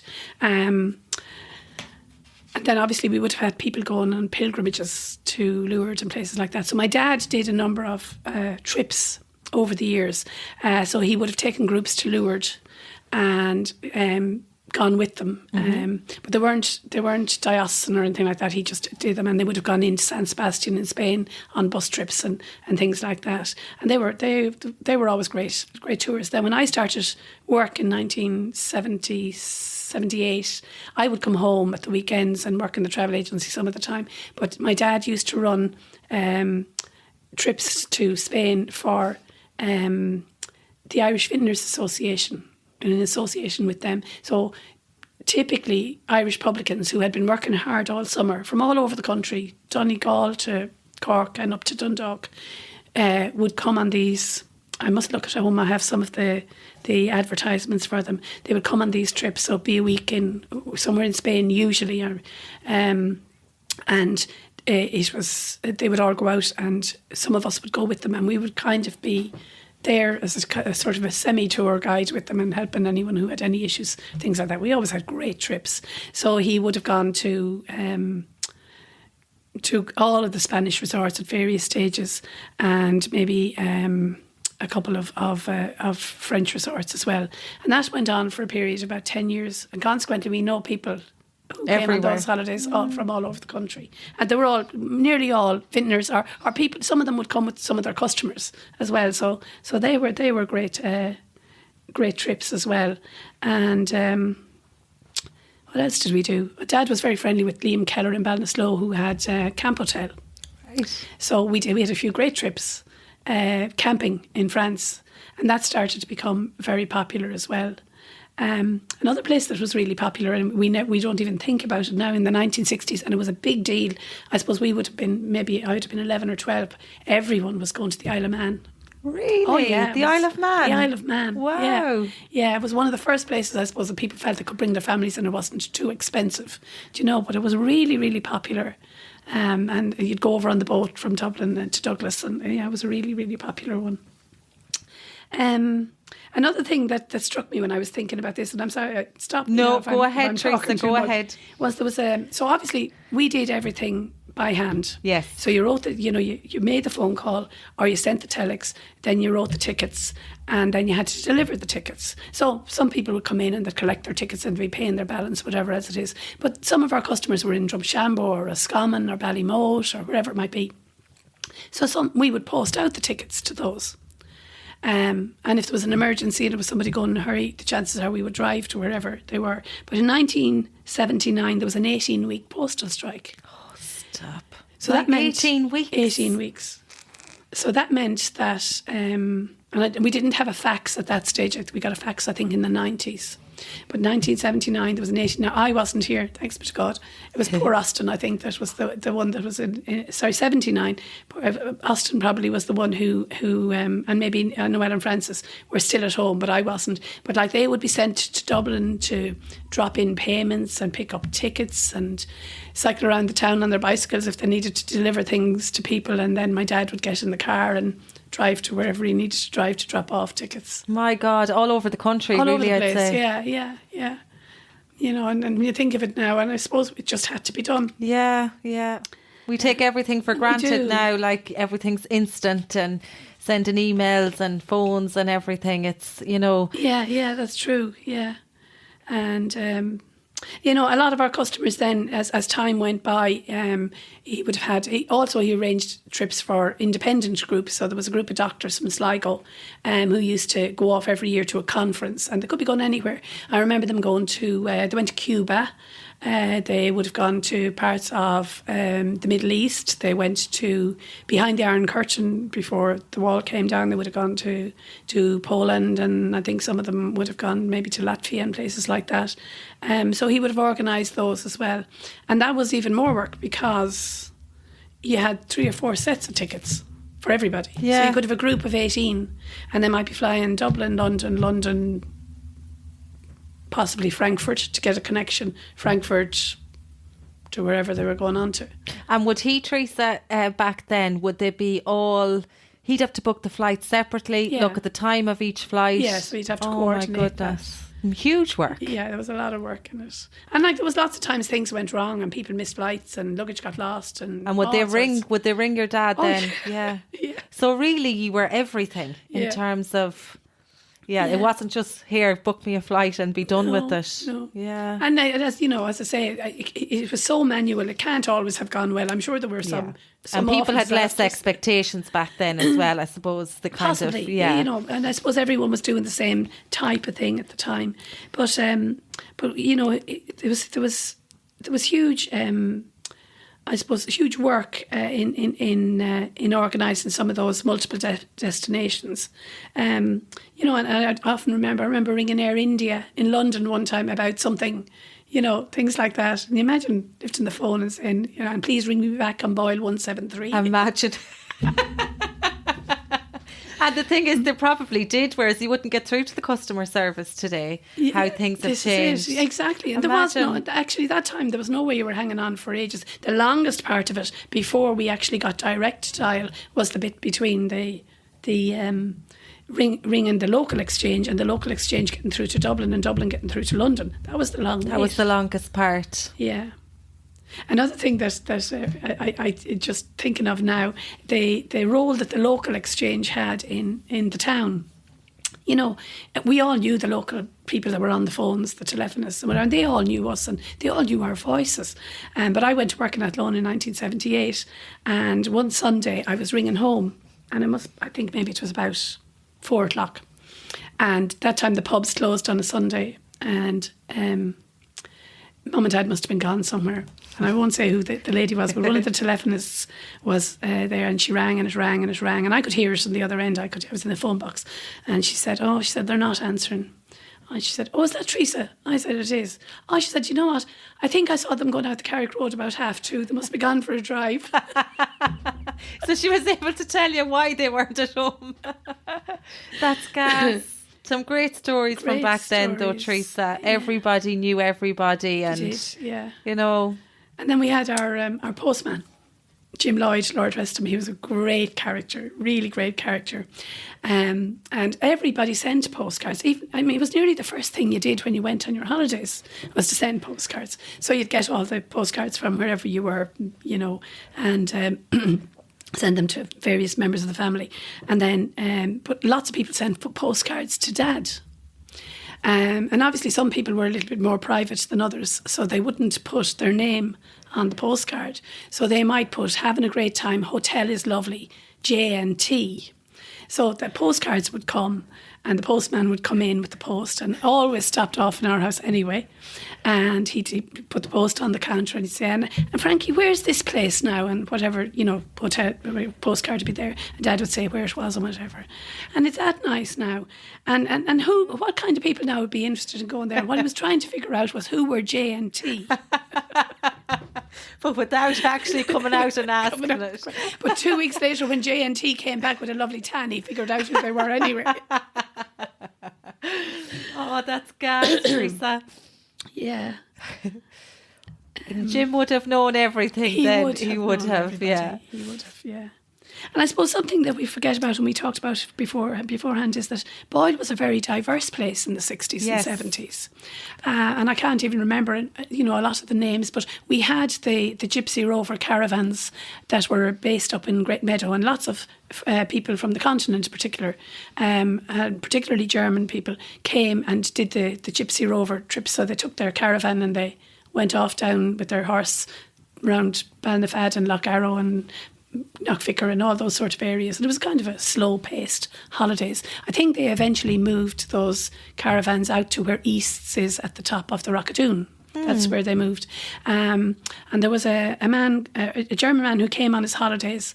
B: And then obviously we would have had people going on pilgrimages to Lourdes and places like that. So my dad did a number of trips over the years. So he would have taken groups to Lourdes and gone with them. Mm-hmm. But they weren't diocesan or anything like that. He just did them, and they would have gone into San Sebastian in Spain on bus trips and things like that. And they were always great tours. Then when I started work in 1978, I would come home at the weekends and work in the travel agency some of the time. But my dad used to run trips to Spain for the Irish Vintners Association, in association with them. So typically Irish publicans who had been working hard all summer from all over the country, Donegal to Cork and up to Dundalk, would come on these. I must look at home. I have some of the advertisements for them. They would come on these trips, so be a week in somewhere in Spain usually, and it was they would all go out, and some of us would go with them, and we would kind of be there as a sort of a semi-tour guide with them and helping anyone who had any issues, things like that. We always had great trips. So he would have gone to all of the Spanish resorts at various stages, and maybe a couple of French resorts as well. And that went on for a period of about 10 years. And consequently, we know people who came on those holidays from all over the country. And they were nearly all vintners or people. Some of them would come with some of their customers as well. So they were great trips as well. And what else did we do? Dad was very friendly with Liam Keller in Ballinasloe, who had Camp Hotel. Right. So we had a few great trips camping in France, and that started to become very popular as well. Another place that was really popular, and we don't even think about it now, in the 1960s, and it was a big deal. I suppose we would have been, maybe I would have been 11 or 12. Everyone was going to the Isle of Man.
A: Really?
B: Oh, yeah.
A: The Isle of Man?
B: The Isle of Man.
A: Wow.
B: Yeah, it was one of the first places, I suppose, that people felt they could bring their families and it wasn't too expensive. Do you know? But it was really, really popular. And you'd go over on the boat from Dublin to Douglas, and it was a really, really popular one. Another thing that struck me when I was thinking about this, and I'm sorry, I stopped.
A: No, go ahead, Teresa, go ahead.
B: There was so obviously we did everything by hand.
A: Yes.
B: So you wrote you made the phone call, or you sent the telex, then you wrote the tickets, and then you had to deliver the tickets. So some people would come in and they'd collect their tickets and be paying their balance, whatever as it is. But some of our customers were in Drumshanbo or Roscommon or Ballymote or wherever it might be. So we would post out the tickets to those. And if there was an emergency and there was somebody going in a hurry, the chances are we would drive to wherever they were. But in 1979, there was an 18-week postal strike.
A: Oh, stop.
B: So that meant
A: 18 weeks? 18 weeks.
B: So that meant that, we didn't have a fax at that stage. We got a fax, I think, in the 90s. But 1979, there was an 18. Now, I wasn't here, thanks be to God. It was poor Austin, I think, that was the one that was in 79. Austin probably was the one who and maybe Noel and Francis were still at home, but I wasn't. But like, they would be sent to Dublin to drop in payments and pick up tickets and cycle around the town on their bicycles if they needed to deliver things to people. And then my dad would get in the car and drive to wherever he needed to drive to drop off tickets.
A: My God, all over the country,
B: all
A: really,
B: over the place.
A: I'd say.
B: Yeah. You know, and when you think of it now, and I suppose it just had to be done.
A: Yeah. We take everything for granted now, like everything's instant and sending emails and phones and everything. It's, you know.
B: Yeah, that's true, yeah. And, you know, a lot of our customers then, as time went by, he arranged trips for independent groups. So there was a group of doctors from Sligo who used to go off every year to a conference, and they could be going anywhere. I remember them going to, they went to Cuba. They would have gone to parts of the Middle East. They went to behind the Iron Curtain before the wall came down. They would have gone to Poland, and I think some of them would have gone maybe to Latvia and places like that. So he would have organised those as well. And that was even more work because you had 3 or 4 sets of tickets for everybody.
A: Yeah.
B: So you could have a group of 18 and they might be flying Dublin, London, possibly Frankfurt to get a connection, Frankfurt to wherever they were going on to.
A: And would he, Teresa, back then, would they be all... He'd have to book the flight separately, look at the time of each flight.
B: Yeah, so he'd have to coordinate.
A: Oh my goodness. Huge work.
B: Yeah, there was a lot of work in it. And like, there was lots of times things went wrong and people missed flights and luggage got lost. And
A: would they ring your dad then?
B: Yeah.
A: So really you were everything in terms of... Yeah, it wasn't just, here, book me a flight and be done with it.
B: No.
A: Yeah.
B: And as you know, as I say, it was so manual, it can't always have gone well. I'm sure there were some
A: and people had less expectations back then as well, I suppose.
B: Possibly, you know, and I suppose everyone was doing the same type of thing at the time. But you know, there was huge... I suppose huge work in organising some of those multiple destinations. You know, and I often remember ringing Air India in London one time about something, you know, things like that. And you imagine lifting the phone and saying, you know, and please ring me back on Boyle 173.
A: Imagine. And the thing is, they probably did, whereas you wouldn't get through to the customer service today, how things have changed.
B: Exactly. And there was actually that time, there was no way you were hanging on for ages. The longest part of it, before we actually got direct dial, was the bit between the ringing the local exchange, and the local exchange getting through to Dublin, and Dublin getting through to London. That was the long wait.
A: That was the longest part.
B: Yeah. Another thing that I just thinking of now, the role that the local exchange had in the town. You know, we all knew the local people that were on the phones, the telephonists, and they all knew us, and they all knew our voices. But I went to work in Athlone in 1978, and one Sunday I was ringing home, and I think maybe it was about 4 o'clock, and that time the pubs closed on a Sunday, and Mum and Dad must have been gone somewhere. And I won't say who the lady was, but one of the telephonists was there, and she rang, and it rang, and it rang, and I could hear it on the other end. I was in the phone box, and she said, they're not answering. And she said, is that Teresa? I said, it is. Oh, she said, you know what? I think I saw them going out the Carrick Road about 2:30. They must be gone for a drive.
A: So she was able to tell you why they weren't at home. That's gas. Some great stories from back then, though, Teresa. Yeah. Everybody knew everybody, and
B: yeah.
A: You know.
B: And then we had our postman, Jim Lloyd, Lord rest him. He was a great character, really great character. And everybody sent postcards. It was nearly the first thing you did when you went on your holidays, was to send postcards. So you'd get all the postcards from wherever you were, you know, and send them to various members of the family. And then, but lots of people sent postcards to Dad. And obviously some people were a little bit more private than others, so they wouldn't put their name on the postcard. So they might put, having a great time, hotel is lovely, JNT. So the postcards would come, and the postman would come in with the post, and always stopped off in our house anyway. And he'd put the post on the counter, and he'd say, and Frankie, where's this place now? And whatever, you know, postcard would be there. And Dad would say where it was and whatever. And it's that nice now. And what kind of people now would be interested in going there? And what he was trying to figure out was who were J and T.
A: But without actually coming out and asking it.
B: But 2 weeks later, when J and T came back with a lovely tan, he figured out who they were anyway.
A: Oh, that's gas, Teresa.
B: Yeah.
A: Jim would have known everything then. He would have, yeah.
B: He would have, yeah. And I suppose something that we forget about, and we talked about beforehand, is that Boyle was a very diverse place in the 60s and 70s. And I can't even remember, you know, a lot of the names, but we had the Gypsy Rover caravans that were based up in Great Meadow, and lots of people from the continent in particular, particularly German people, came and did the Gypsy Rover trips. So they took their caravan and they went off down with their horse around Balnafad and Lough Arrow and Knockvicker and all those sort of areas. And it was kind of a slow-paced holidays. I think they eventually moved those caravans out to where Easts is at the top of the Rockadoon. That's where they moved. And there was a German man who came on his holidays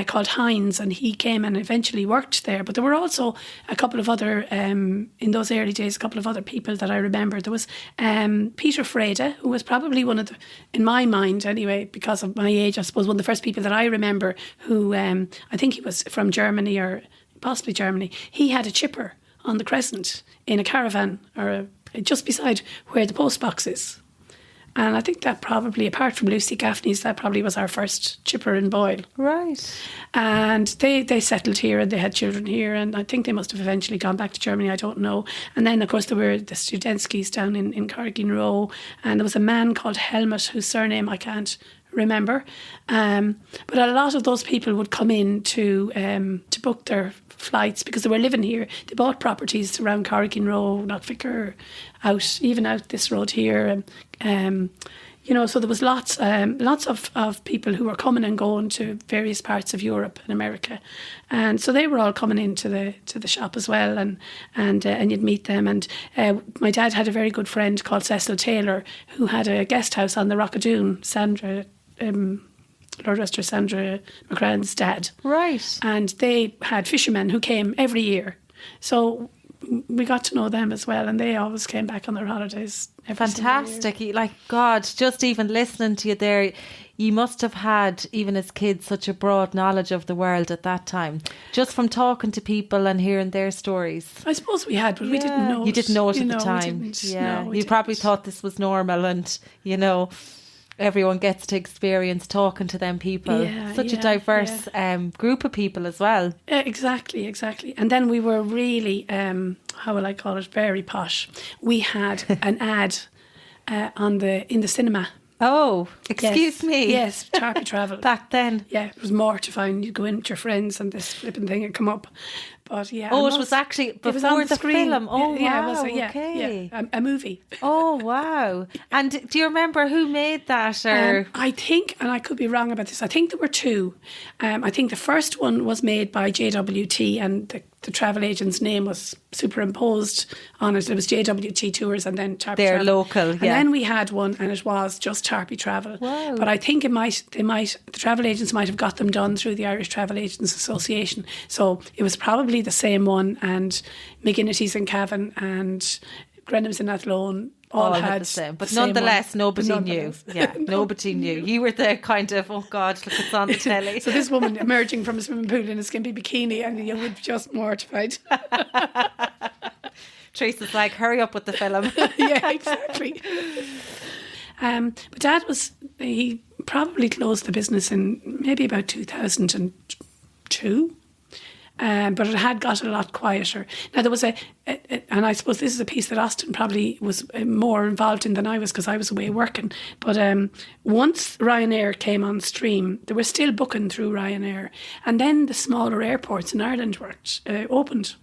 B: called Heinz, and he came and eventually worked there. But there were also a couple of other, in those early days, a couple of other people that I remember. There was Peter Freda, who was probably one of the, in my mind anyway, because of my age, I suppose, one of the first people that I remember who, I think he was from Germany or possibly Germany. He had a chipper on the Crescent in a caravan or just beside where the post box is. And I think that probably, apart from Lucy Gaffney's, that probably was our first chipper in Boyle.
A: Right.
B: And they settled here and they had children here, and I think they must have eventually gone back to Germany, I don't know. And then, of course, there were the Studentskis down in Carrigan Row, and there was a man called Helmut, whose surname I can't remember. But a lot of those people would come in to book their flights because they were living here. They bought properties around Carrigan Row, Knockvicker, even out this road here. You know, so there was lots of people who were coming and going to various parts of Europe and America, and so they were all coming into the shop as well, and you'd meet them. And my dad had a very good friend called Cecil Taylor who had a guest house on the Rockadoon. Sandra. Lord rest her, Sandra McCran's dad.
A: Right.
B: And they had fishermen who came every year. So we got to know them as well, and they always came back on their holidays.
A: Fantastic. Like, God, just even listening to you there, you must have had, even as kids, such a broad knowledge of the world at that time, just from talking to people and hearing their stories.
B: I suppose we had, but we didn't know it.
A: You didn't know it at the time. Yeah, you probably thought this was normal, and, you know... everyone gets to experience talking to them people.
B: Yeah,
A: Such a
B: yeah,
A: diverse group of people as well.
B: Exactly. And then we were really, how will I call it, very posh. We had an ad in the cinema.
A: Oh, excuse me.
B: Yes, Tarpey Travel.
A: Back then.
B: Yeah, it was mortifying. You'd go in with your friends and this flipping thing would come up. But yeah.
A: Oh, it was actually before
B: it was on
A: the
B: screen.
A: film. Oh,
B: yeah,
A: wow.
B: It was,
A: okay.
B: Yeah, a movie.
A: Oh, wow. And do you remember who made that? Or
B: I think, and I could be wrong about this, I think there were two. I think the first one was made by JWT, and the travel agent's name was superimposed on it. It was JWT Tours and then Tarpey
A: They're
B: Travel.
A: local, yeah.
B: And then we had one and it was just Tarpey Travel.
A: Wow.
B: But I think the travel agents might have got them done through the Irish Travel Agents Association. So it was probably the same one, and McGinnity's and Cavan and Grenham's and Athlone all had
A: the same. But
B: the same
A: nonetheless,
B: one.
A: nobody knew. Yeah, nobody knew. You were the kind of, oh God, look, it's on the telly.
B: So this woman emerging from a swimming pool in a skimpy bikini, and you would just mortified.
A: Teresa's like, hurry up with the film.
B: Yeah, exactly. But Dad he probably closed the business in maybe about 2002. But it had got a lot quieter. Now there was and I suppose this is a piece that Austin probably was more involved in than I was, because I was away working. But once Ryanair came on stream, they were still booking through Ryanair, and then the smaller airports in Ireland opened.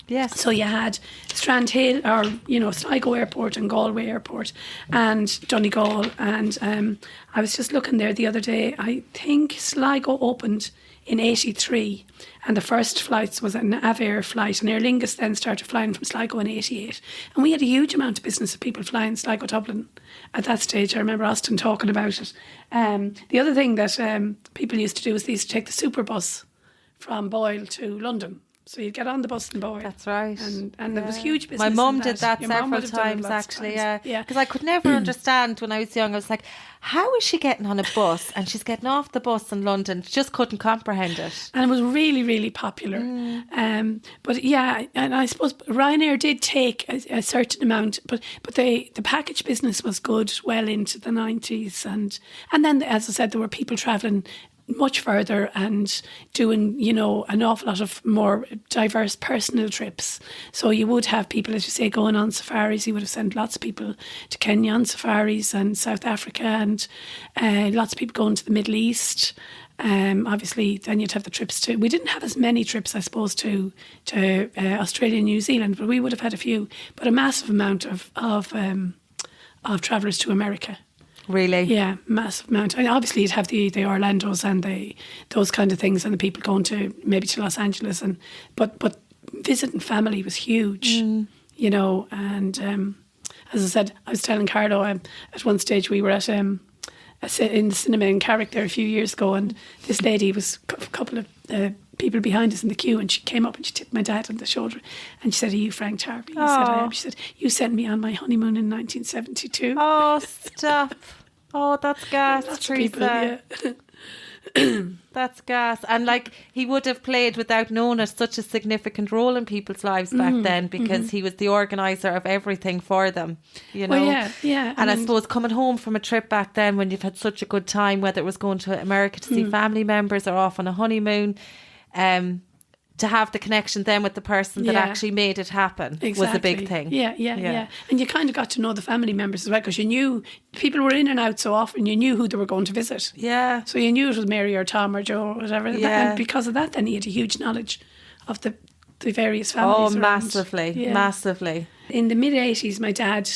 A: Yes.
B: So you had Strandhill, or Sligo Airport and Galway Airport and Donegal, and I was just looking there the other day. I think Sligo opened in 83, and the first flights was an Avair flight, and Aer Lingus then started flying from Sligo in 88, and we had a huge amount of business of people flying Sligo Dublin at that stage. I remember Austin talking about it. The other thing that people used to do was they used to take the super bus from Boyle to London. So you'd get on the bus in Boyle.
A: That's right.
B: And there was huge business.
A: My mum
B: in
A: did that
B: Your mum
A: several
B: would have done it
A: times,
B: lots of
A: actually.
B: times.
A: Yeah. Because I could never understand when I was young. I was like, how is she getting on a bus and she's getting off the bus in London? Just couldn't comprehend it.
B: And it was really, really popular. But yeah, and I suppose Ryanair did take a certain amount, but the package business was good well into the 90s. And then, as I said, there were people travelling much further and doing, an awful lot of more diverse personal trips. So you would have people, as you say, going on safaris. You would have sent lots of people to Kenya on safaris, and South Africa, and lots of people going to the Middle East. Obviously, then you'd have the trips we didn't have as many trips, I suppose, to Australia and New Zealand, but we would have had a few. But a massive amount of travellers to America.
A: Really?
B: Yeah, massive amount. And obviously, you'd have the Orlandos and those kind of things, and the people going to maybe to Los Angeles, but visiting family was huge, And as I said, I was telling Carlo at one stage we were at in the cinema in Carrick there a few years ago, and this lady was a couple of people behind us in the queue, and she came up and she tipped my dad on the shoulder and she said, "Are you Frank Tarpey?" He said, "I am." She said, "You sent me on my honeymoon in 1972.
A: Oh, stop. Oh, that's gas,
B: Lots
A: Teresa.
B: of people, yeah.
A: That's gas. And he would have played, without knowing it, such a significant role in people's lives back then, because he was the organiser of everything for them,
B: Well, yeah.
A: And I suppose coming home from a trip back then, when you've had such a good time, whether it was going to America to see family members or off on a honeymoon, to have the connection then with the person that actually made it happen was a big thing.
B: Yeah. And you kind of got to know the family members as well, because you knew people were in and out so often, you knew who they were going to visit.
A: Yeah.
B: So you knew it was Mary or Tom or Joe or whatever.
A: Yeah.
B: And because of that, then you had a huge knowledge of the various families.
A: Oh, massively. Massively.
B: In the mid-80s, my dad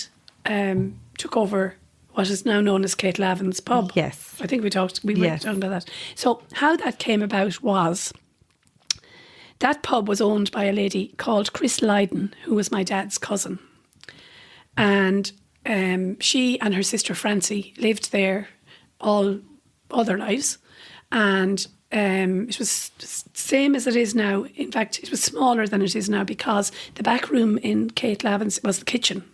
B: took over what is now known as Kate Lavin's pub.
A: Yes.
B: I think we were talking about that. So how that came about was, that pub was owned by a lady called Chris Lydon, who was my dad's cousin. And she and her sister Francie lived there all their lives. And it was the same as it is now. In fact, it was smaller than it is now, because the back room in Kate Lavin's was the kitchen.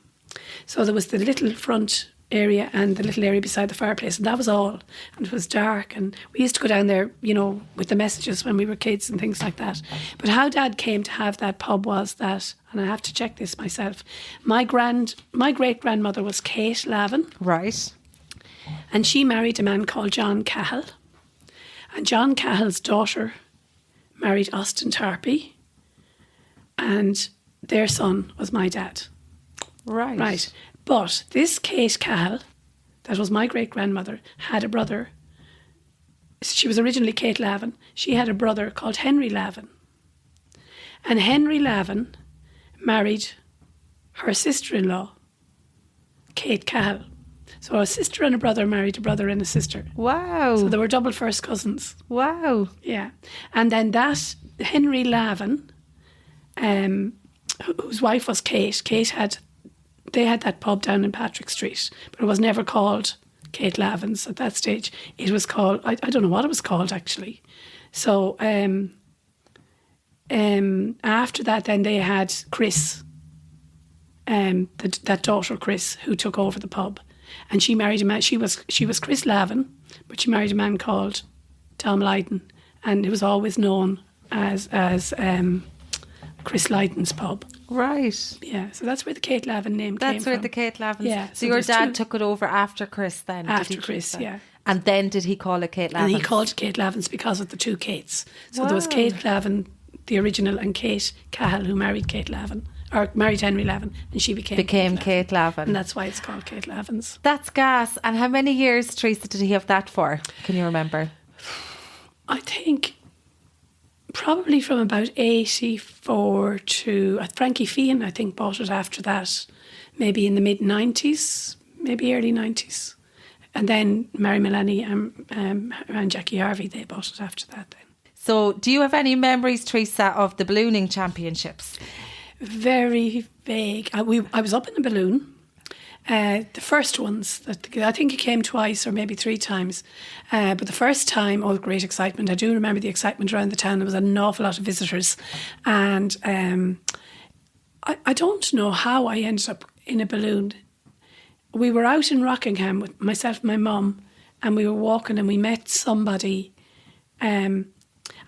B: So there was the little front area and the little area beside the fireplace, and that was all. And it was dark, and we used to go down there, with the messages when we were kids and things like that. But how Dad came to have that pub was that, and I have to check this myself, my great grandmother was Kate Lavin.
A: Right.
B: And she married a man called John Cahill. And John Cahill's daughter married Austin Tarpey. And their son was my dad.
A: Right.
B: Right. But this Kate Cahill, that was my great-grandmother, had a brother. She was originally Kate Lavin. She had a brother called Henry Lavin. And Henry Lavin married her sister-in-law, Kate Cahill. So a sister and a brother married a brother and a sister.
A: Wow.
B: So they were double first cousins.
A: Wow.
B: Yeah. And then that Henry Lavin, whose wife was Kate, they had that pub down in Patrick Street, but it was never called Kate Lavin's at that stage. It was called, I don't know what it was called actually. So after that, then they had Chris, that daughter Chris, who took over the pub, and she married a man. She was Chris Lavin, but she married a man called Tom Lydon, and it was always known as Chris Lydon's pub.
A: Right.
B: Yeah, so that's where the Kate Lavin name came from.
A: That's where the Kate Lavin.
B: Yeah.
A: So your dad took it over after Chris then?
B: After Chris, yeah.
A: And then did he call it Kate Lavin?
B: And he called it Kate Lavin's because of the two Kates. So there was
A: Wow.
B: Kate Lavin, the original, and Kate Cahill, who married Kate Lavin, or married Henry Lavin, and she became
A: Kate Lavin.
B: And that's why it's called Kate Lavin's.
A: That's gas. And how many years, Teresa, did he have that for? Can you remember?
B: I think probably from about 84 to Frankie Fian, I think, bought it after that, maybe in the mid-90s, maybe early 90s. And then Mary Melanie and Jackie Harvey, they bought it after that then.
A: So do you have any memories, Teresa, of the ballooning championships?
B: Very vague. I was up in a balloon. The first ones, I think it came twice or maybe 3 times. But the first time, great excitement. I do remember the excitement around the town. There was an awful lot of visitors. And I don't know how I ended up in a balloon. We were out in Rockingham with myself and my mum, and we were walking and we met somebody. And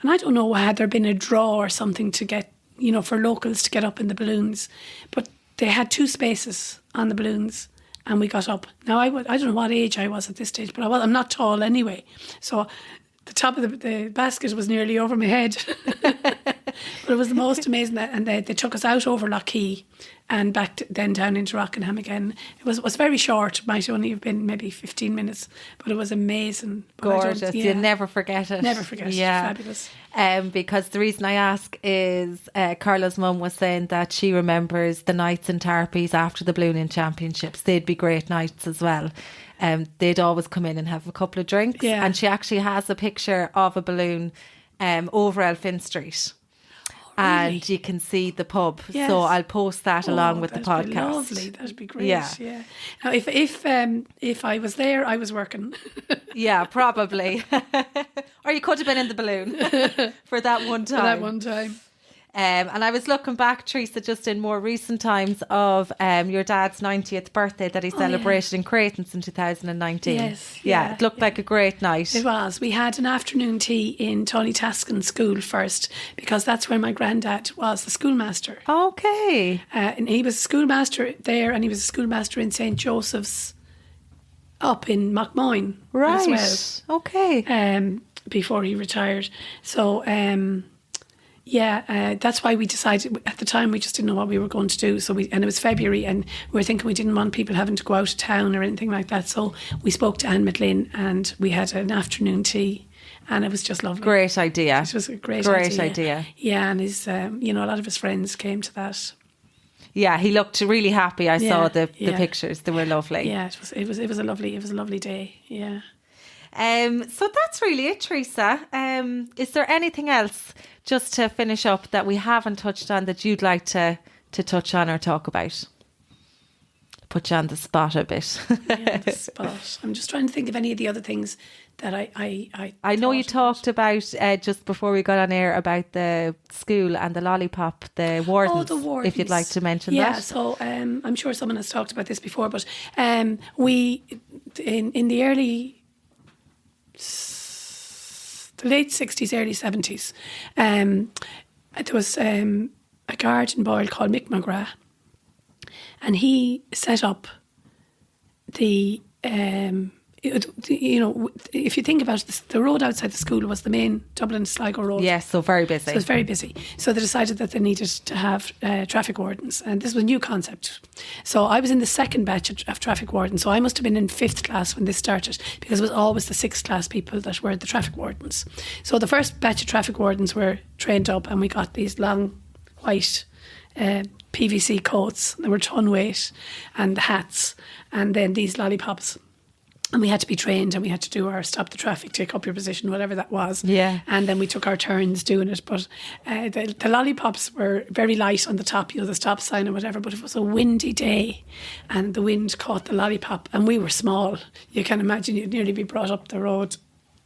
B: I don't know, had there been a draw or something to get, for locals to get up in the balloons. But they had 2 spaces on the balloons, and we got up. Now, I don't know what age I was at this stage, but I'm not tall anyway. So the top of the basket was nearly over my head. But it was the most amazing. And they took us out over Lockheed and back then down into Rockingham again. It was very short. It might only have been maybe 15 minutes, but it was amazing. But
A: Gorgeous. You'll never forget it.
B: Never forget it. Fabulous.
A: Because the reason I ask is Carla's mum was saying that she remembers the nights in Tarpey's after the ballooning championships. They'd be great nights as well. They'd always come in and have a couple of drinks.
B: Yeah.
A: And she actually has a picture of a balloon over Elphin Street.
B: Really?
A: And you can see the pub.
B: Yes.
A: So I'll post that along with the podcast.
B: That'd be lovely. That'd be great.
A: Yeah.
B: Now, if I was there, I was working.
A: Yeah, probably. Or you could have been in the balloon for that one time.
B: For that one time.
A: And I was looking back, Teresa, just in more recent times of your dad's 90th birthday that he celebrated in Creighton's in 2019.
B: Yes.
A: Yeah, it looked like a great night.
B: It was. We had an afternoon tea in Tony Taskin School first, because that's where my granddad was the schoolmaster.
A: Okay.
B: And he was a schoolmaster there, and he was a schoolmaster in St. Joseph's up in Mockmoyne
A: Right.
B: as well.
A: Okay.
B: Before he retired. So, that's why we decided at the time we just didn't know what we were going to do. So and it was February, and we were thinking we didn't want people having to go out of town or anything like that. So we spoke to Anne McLean, and we had an afternoon tea, and it was just lovely.
A: Great idea.
B: It was a great
A: idea.
B: Yeah, and his, a lot of his friends came to that.
A: Yeah, he looked really happy. I saw the pictures; they were lovely.
B: Yeah, it was a lovely day. Yeah.
A: So that's really it, Teresa. Is there anything else, just to finish up, that we haven't touched on that you'd like to touch on or talk about? Put you on the spot a bit.
B: Yeah, the spot. I'm just trying to think of any of the other things that
A: I know you talked about just before we got on air about the school and the lollipop, the wardens.
B: Oh, the wardens.
A: If you'd like to mention that.
B: Yeah, so I'm sure someone has talked about this before, but we in the late 60s, early 70s, there was a guard in Boyle called Mick McGrath, and he set up the if you think about it, the road outside the school was the main Dublin Sligo road.
A: Yes, so very busy.
B: So it was very busy. So they decided that they needed to have traffic wardens, and this was a new concept. So I was in the second batch of traffic wardens, so I must have been in 5th class when this started, because it was always the 6th class people that were the traffic wardens. So the first batch of traffic wardens were trained up, and we got these long white PVC coats. They were ton weight, and the hats, and then these lollipops. And we had to be trained, and we had to do our stop the traffic, take up your position, whatever that was.
A: Yeah.
B: And then we took our turns doing it. But the lollipops were very light on the top, the stop sign or whatever. But it was a windy day, and the wind caught the lollipop, and we were small. You can imagine you'd nearly be brought up the road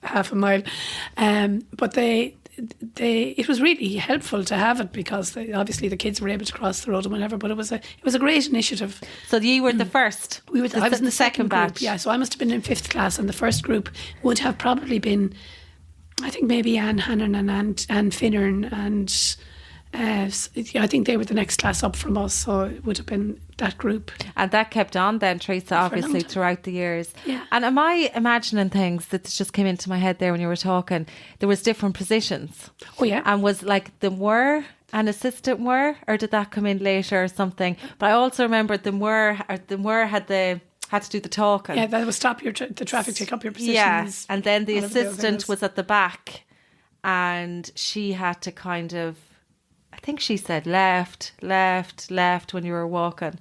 B: half a mile. But it was really helpful to have it, because obviously the kids were able to cross the road and whatever. But it was a great initiative.
A: So you were the first.
B: I was in the second
A: batch.
B: group. Yeah, so I must have been in 5th class, and the first group would have probably been, I think maybe Anne Hannon and Anne Finnern, and I think they were the next class up from us, so it would have been that group.
A: And that kept on then, Teresa, obviously throughout the years.
B: Yeah.
A: And am I imagining things that just came into my head there when you were talking? There was different positions.
B: Oh yeah.
A: And was like the were an assistant were, or did that come in later or something? But I also remember the were had to do the talking.
B: Yeah, that was stop the traffic, take up your positions.
A: Yeah, and then the assistant was at the back, and she had to kind of, I think she said left when you were walking.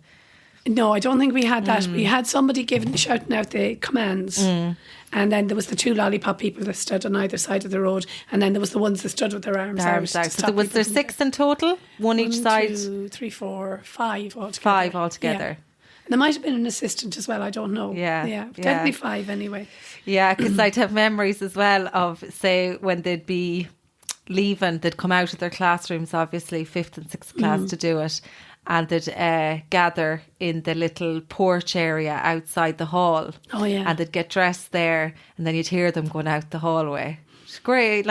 B: No, I don't think we had that. We had somebody shouting out the commands. And then there was the 2 lollipop people that stood on either side of the road, and then there was the ones that stood with their arms out.
A: So was there 6 in total? One each side?
B: 1, 2, 3, 4, 5 altogether.
A: 5 altogether.
B: Yeah. There might have been an assistant as well, I don't know.
A: Yeah.
B: Definitely 5 anyway.
A: Yeah, because I'd have memories as well of, say, when they'd be leaving, they'd come out of their classrooms, obviously 5th and 6th class to do it, and they'd gather in the little porch area outside the hall.
B: Oh yeah.
A: And they'd get dressed there, and then you'd hear them going out the hallway. It's great,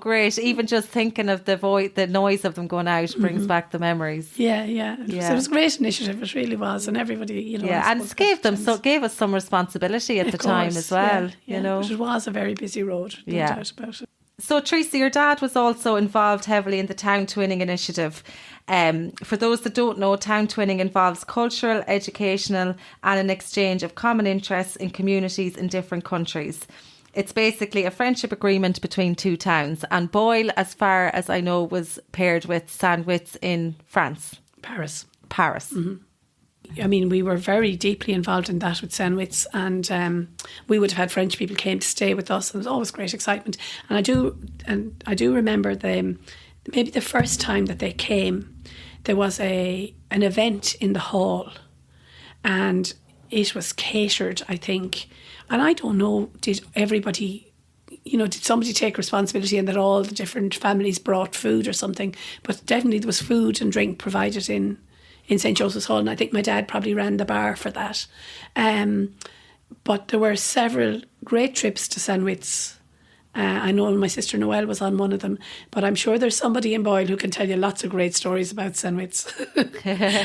A: great. Even just thinking of the noise of them going out brings back the memories.
B: Yeah. So it was a great initiative, it really was, and everybody,
A: Yeah, and it gave us some responsibility at the time as well.
B: But it was a very busy road, no doubt about it.
A: So, Teresa, your dad was also involved heavily in the Town Twinning initiative. For those that don't know, Town Twinning involves cultural, educational and an exchange of common interests in communities in different countries. It's basically a friendship agreement between 2 towns. And Boyle, as far as I know, was paired with Saint-Witz in France.
B: Paris.
A: Mm-hmm.
B: I mean, we were very deeply involved in that with Saint-Witz, and we would have had French people came to stay with us, and it was always great excitement. And I do remember maybe the first time that they came, there was an event in the hall, and it was catered, I think. And I don't know, did everybody, did somebody take responsibility and that all the different families brought food or something? But definitely there was food and drink provided in St. Joseph's Hall, and I think my dad probably ran the bar for that. But there were several great trips to Saint-Witz. I know my sister Noelle was on one of them, but I'm sure there's somebody in Boyle who can tell you lots of great stories about Saint-Witz.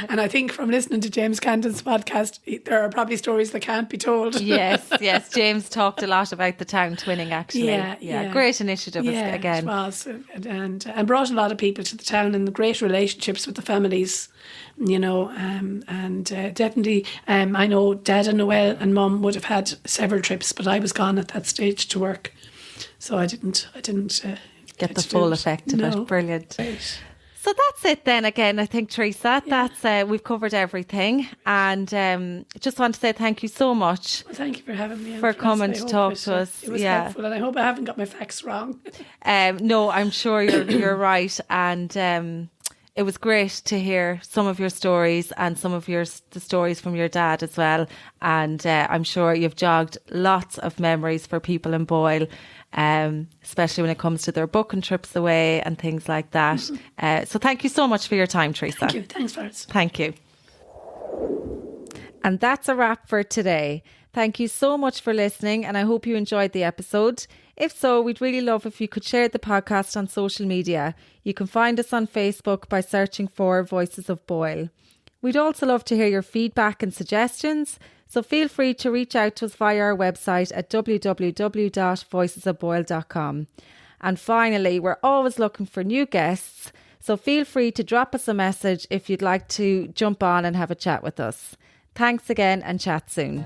B: And I think from listening to James Candon's podcast, there are probably stories that can't be told.
A: Yes. James talked a lot about the Town Twinning, actually. Yeah. Great initiative again.
B: It was, and brought a lot of people to the town, and the great relationships with the families. Definitely, I know Dad and Noelle and Mum would have had several trips, but I was gone at that stage to work, so I didn't
A: get the full effect of it. Brilliant.
B: Right.
A: So that's it then. Again, I think, Teresa, that's we've covered everything, and just want to say thank you so much.
B: Well, thank you for having me.
A: For coming to talk to us.
B: It was helpful, and I hope I haven't got my facts wrong.
A: No, I'm sure you're right, and. It was great to hear some of your stories and some of the stories from your dad as well. And I'm sure you've jogged lots of memories for people in Boyle, especially when it comes to their booking trips away and things like that. So thank you so much for your time, Teresa.
B: Thank you. Thanks, Florence.
A: Thank you. And that's a wrap for today. Thank you so much for listening, and I hope you enjoyed the episode. If so, we'd really love if you could share the podcast on social media. You can find us on Facebook by searching for Voices of Boyle. We'd also love to hear your feedback and suggestions, so feel free to reach out to us via our website at www.voicesofboyle.com. And finally, we're always looking for new guests, so feel free to drop us a message if you'd like to jump on and have a chat with us. Thanks again and chat soon.